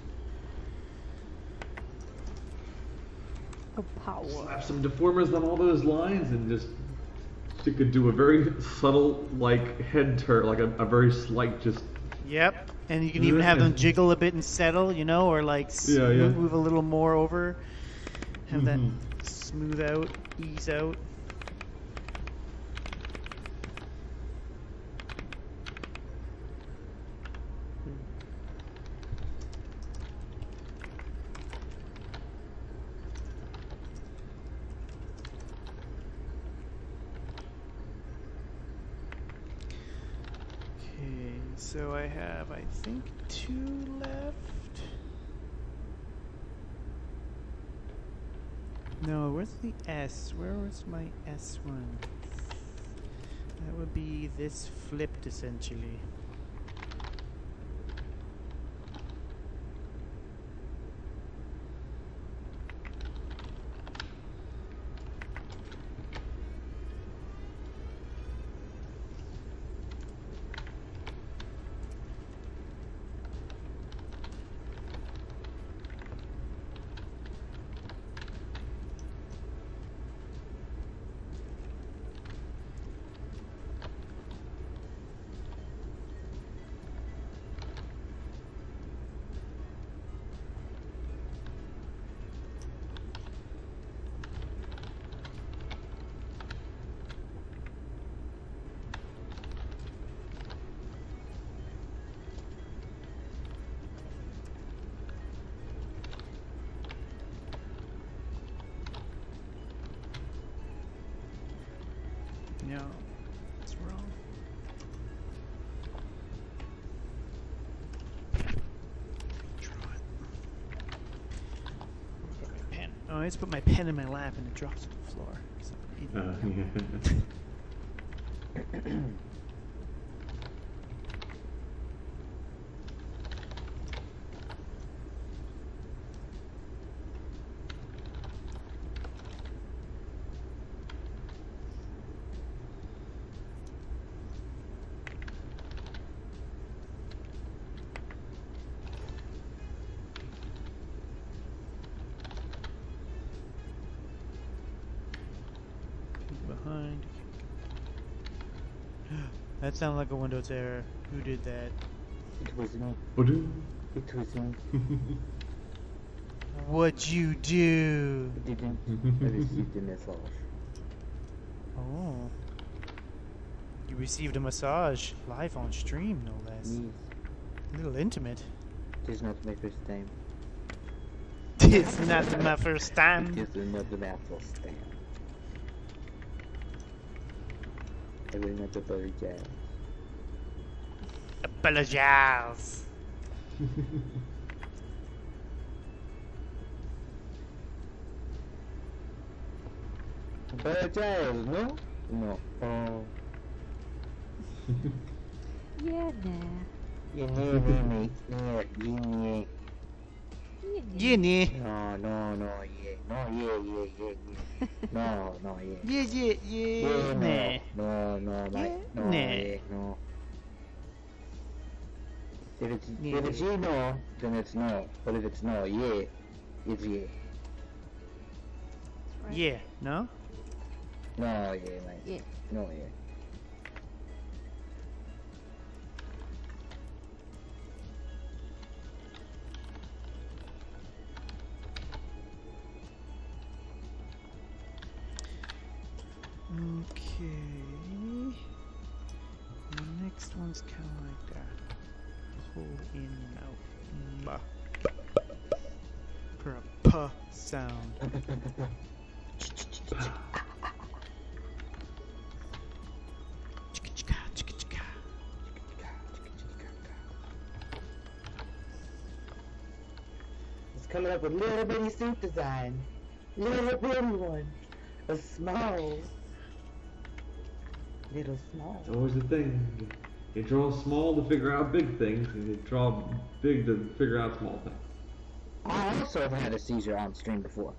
The power. Slap some deformers on all those lines and just you could do a very subtle like head turn, like a very slight just. Yep. And you can even have them jiggle a bit and settle, you know, or like Yeah, yeah. move a little more over. Have that Mhm. smooth out, ease out. Okay, so I have, I think, 2 left. No, where's the S? Where was my S one? That would be this flipped, essentially. No, it's wrong. Draw it. Put my pen. Oh, I just put my pen in my lap and it drops to the floor. So, Yeah. behind. That sounded like a Windows error. Who did that? It was me. Ba-doo. It was me. What'd you do? I didn't. I received a message. Oh. You received a massage live on stream, no less. Yes. A little intimate. It is not my first time. It's not my first It time. is not my first time. I will not apologize. Apologize. Apologize, no? No. Oh. Yeah, nah. Yeah, mate. Yeah. Yeah, nah. No, yeah. No, yeah. No, yeah. Yeah, Yeah, nah. no, mate. Yeah, No, nah. yeah, no. If Yeah. it's yeah, no, then it's no. But if it's no, yeah, it's yeah. Right. Yeah, no? No, yeah, mate. Yeah. No, yeah. Okay. next one's kind of like that. Hold in and out. Mwah. For a puh sound. It's coming up with little bitty suit design. Little bitty one. A small. Little small. It's always the thing. You draw small to figure out big things, and you draw big to figure out small things. I also have had a seizure on stream before.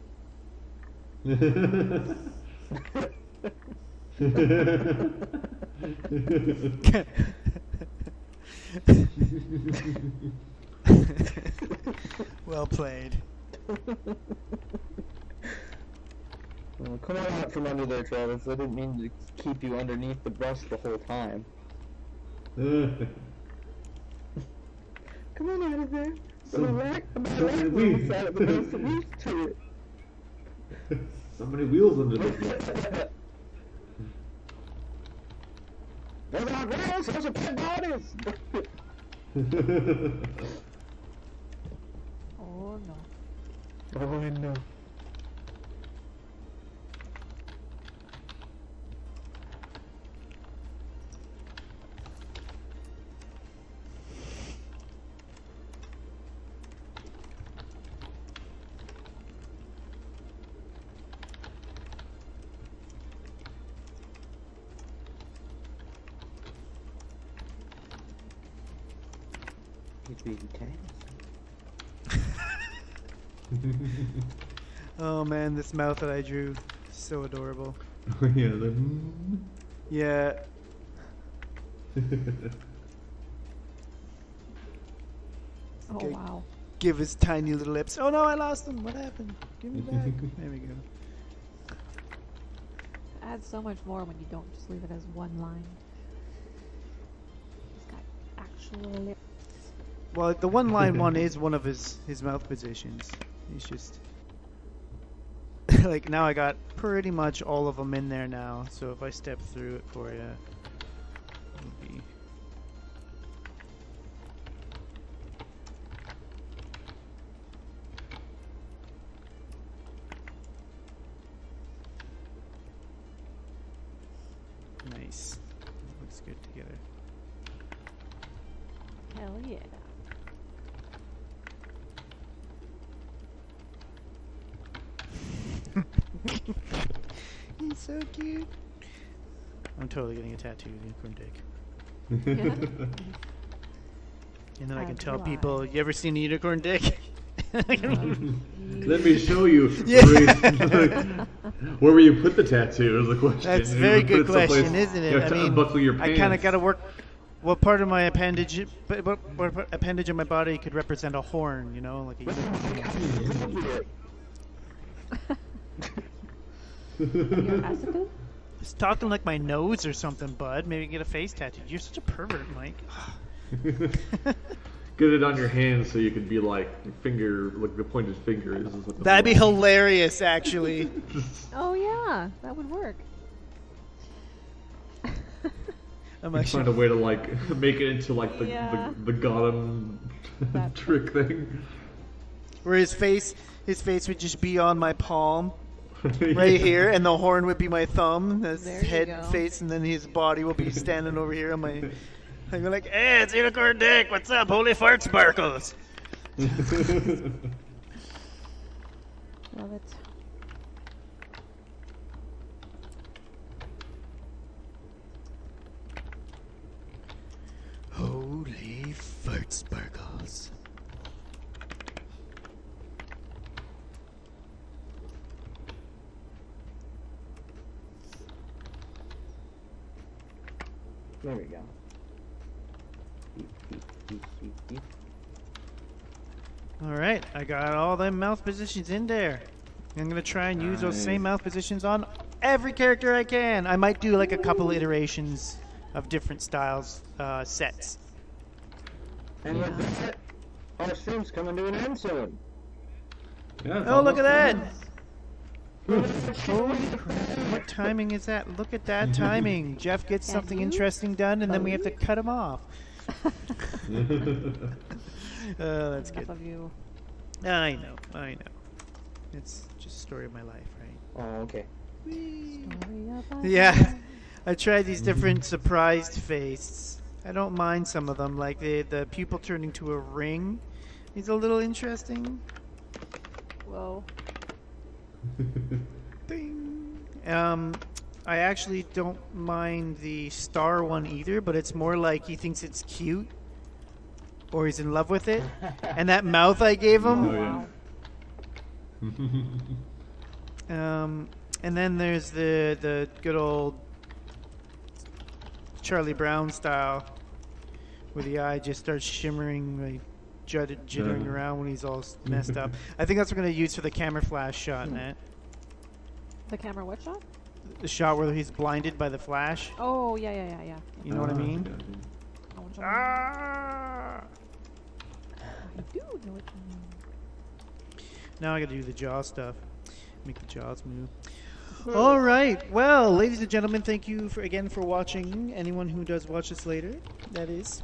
Well played. Well, come on out from under there, Travis. I didn't mean to keep you underneath the bus the whole time. Come on out of there. So Side of the bus, I'm used to it. So many wheels under the Those aren't rails, those are dead bodies. Oh no. Oh no. Oh man, this mouth that I drew, so adorable. Oh yeah, Yeah. Oh Okay. wow. Give his tiny little lips. Oh no, I lost them. What happened? Give me back. There we go. It adds so much more when you don't just leave it as one line. He's got actual lips. Well, the one line one is one of his mouth positions. He's just like, now I got pretty much all of them in there now. So if I step through it for you, it'll be nice. Looks good together. Hell yeah. He's so cute. I'm totally getting a tattoo of Unicorn Dick. And then I can As tell do people, I. you ever seen a unicorn dick? Let me show you. Yeah. Where will you put the tattoo is the question. That's a You very put good it someplace- question, isn't it? You have I to mean, unbuckle your I pants. kind of got to work. What part of my appendage, what appendage of my body could represent a horn? You know, like a unicorn. Your acid? It's talking like my nose or something, bud. Maybe get a face tattoo. You're such a pervert, Mike. Get it on your hand so you could be like your finger, like the pointed finger is. What the That'd be hilarious, actually. Oh yeah, that would work. I'm Find a actually. way to like make it into like the Yeah. the Gotham That- trick thing. Where his face would just be on my palm, right here, and the horn would be my thumb. That's There his you head, go. face, and then his body will be standing over here on my. I'd be like, "Hey, it's Unicorn Dick. What's up? Holy fart sparkles." Love it. Holy fart sparkles. There we go. All right, I got all them mouth positions in there. I'm gonna try and use those same mouth positions on every character I can. I might do like a couple iterations of different styles, sets. And with that, our stream's coming to an end soon. Yeah, it's Oh, look almost at that! done. Holy crap. What timing is that? Look at that timing. Jeff gets Can something you interesting done, and then we have to cut him off. That's Enough good. of you. I know. It's just a story of my life, right? Oh, okay. Story of my Yeah. life. I tried these different surprised faces. I don't mind some of them, like the pupil turning to a ring. It's a little interesting. Whoa. Ding. I actually don't mind the star one either, but it's more like he thinks it's cute, or he's in love with it. And that mouth I gave him. Oh, yeah. And then there's the good old Charlie Brown style, where the eye just starts shimmering, like jittering around when he's all messed up. I think that's what we're gonna use for the camera flash shot, Nat. The camera what shot? The shot where he's blinded by the flash. Oh, yeah. You know what I mean? I want you Ah! I do know what you mean. Now I gotta do the jaw stuff. Make the jaws move. All right. Well, ladies and gentlemen, thank you again for watching. Anyone who does watch this later, that is.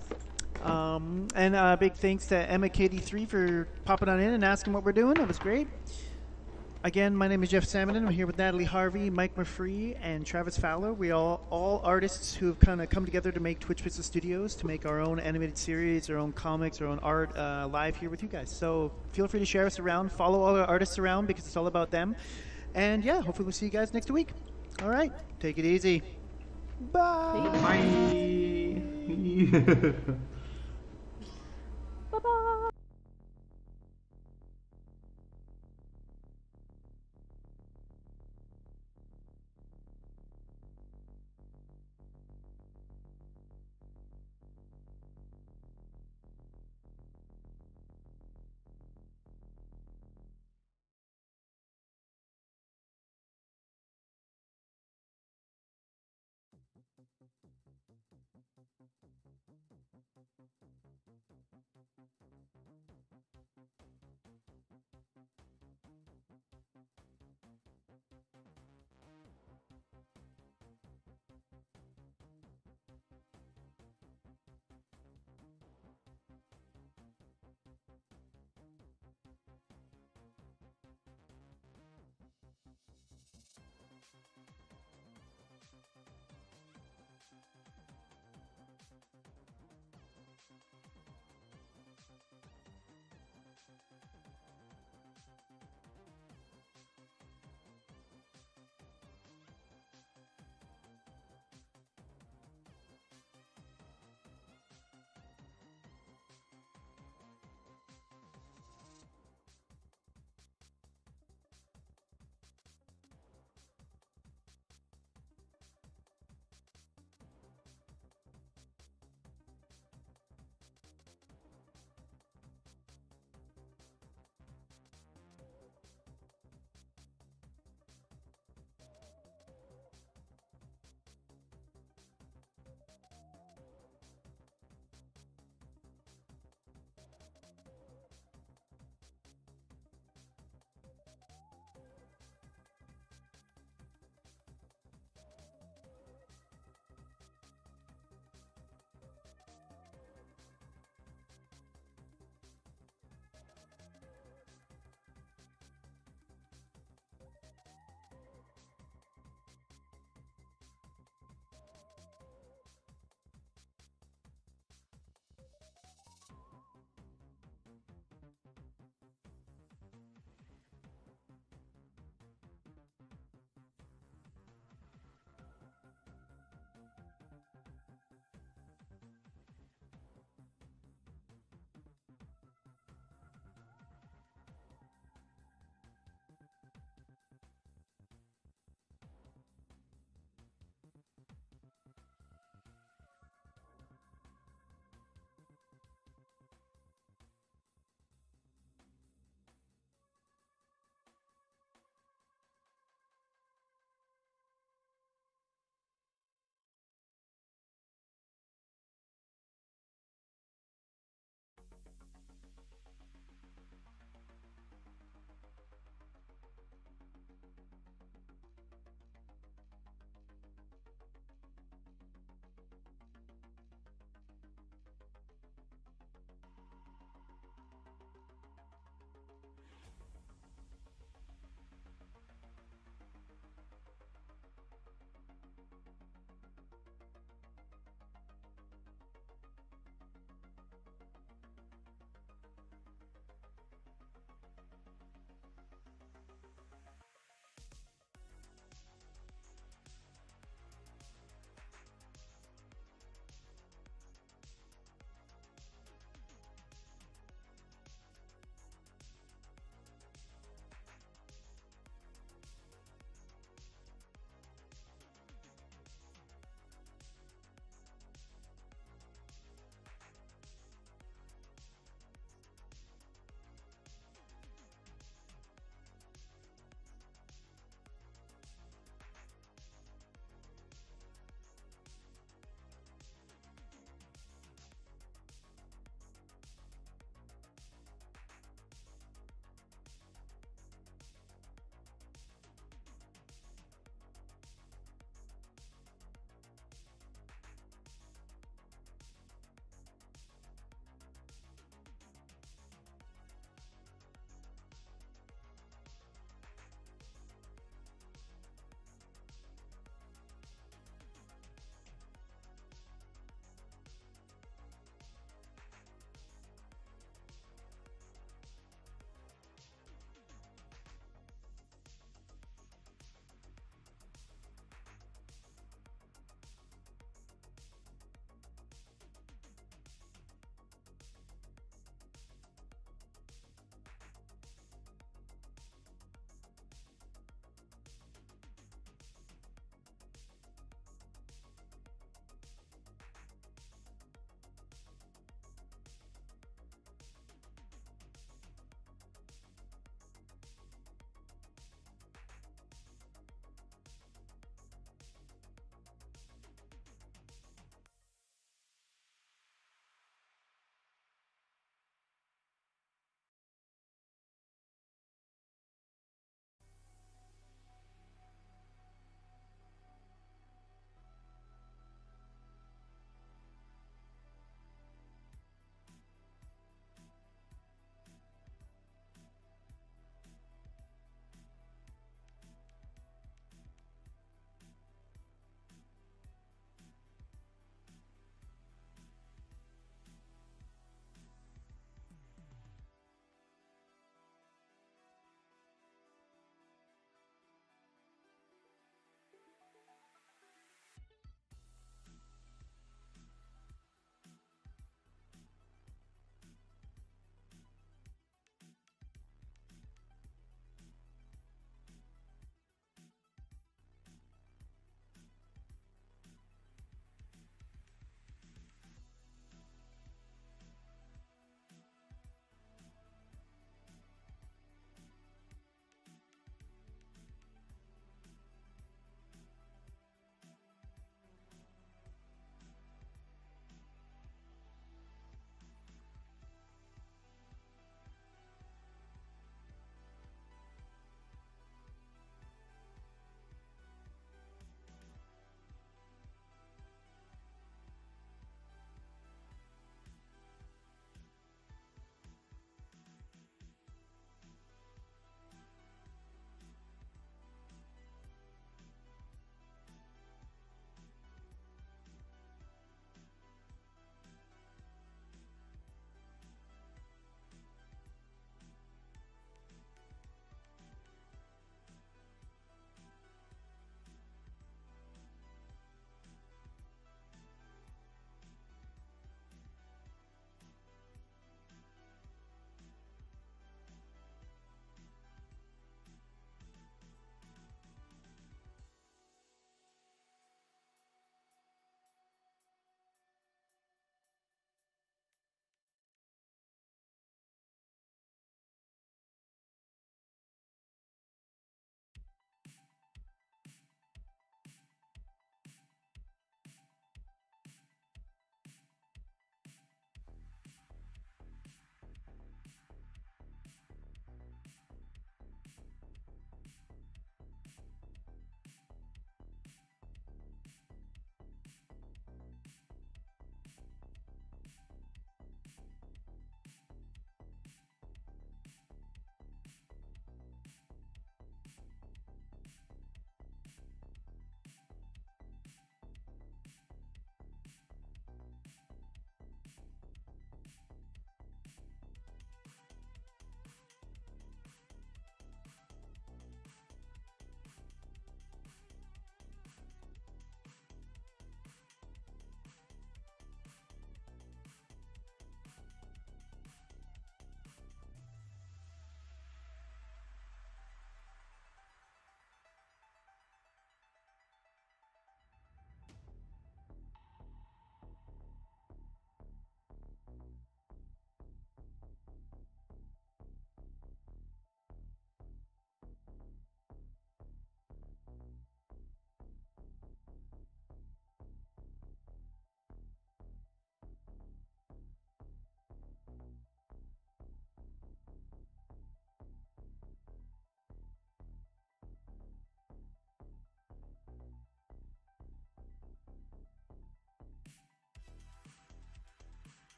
And big thanks to EmmaKD3 for popping on in and asking what we're doing. That was great. Again, my name is Jeff Salmon. I'm here with Natalie Harvey, Mike Murphy, and Travis Fowler. We all artists who have kind of come together to make Twitch Pixel Studios, to make our own animated series, our own comics, our own art live here with you guys. So feel free to share us around. Follow all our artists around because it's all about them. And yeah, hopefully we'll see you guys next week. All right. Take it easy. Bye. Bye.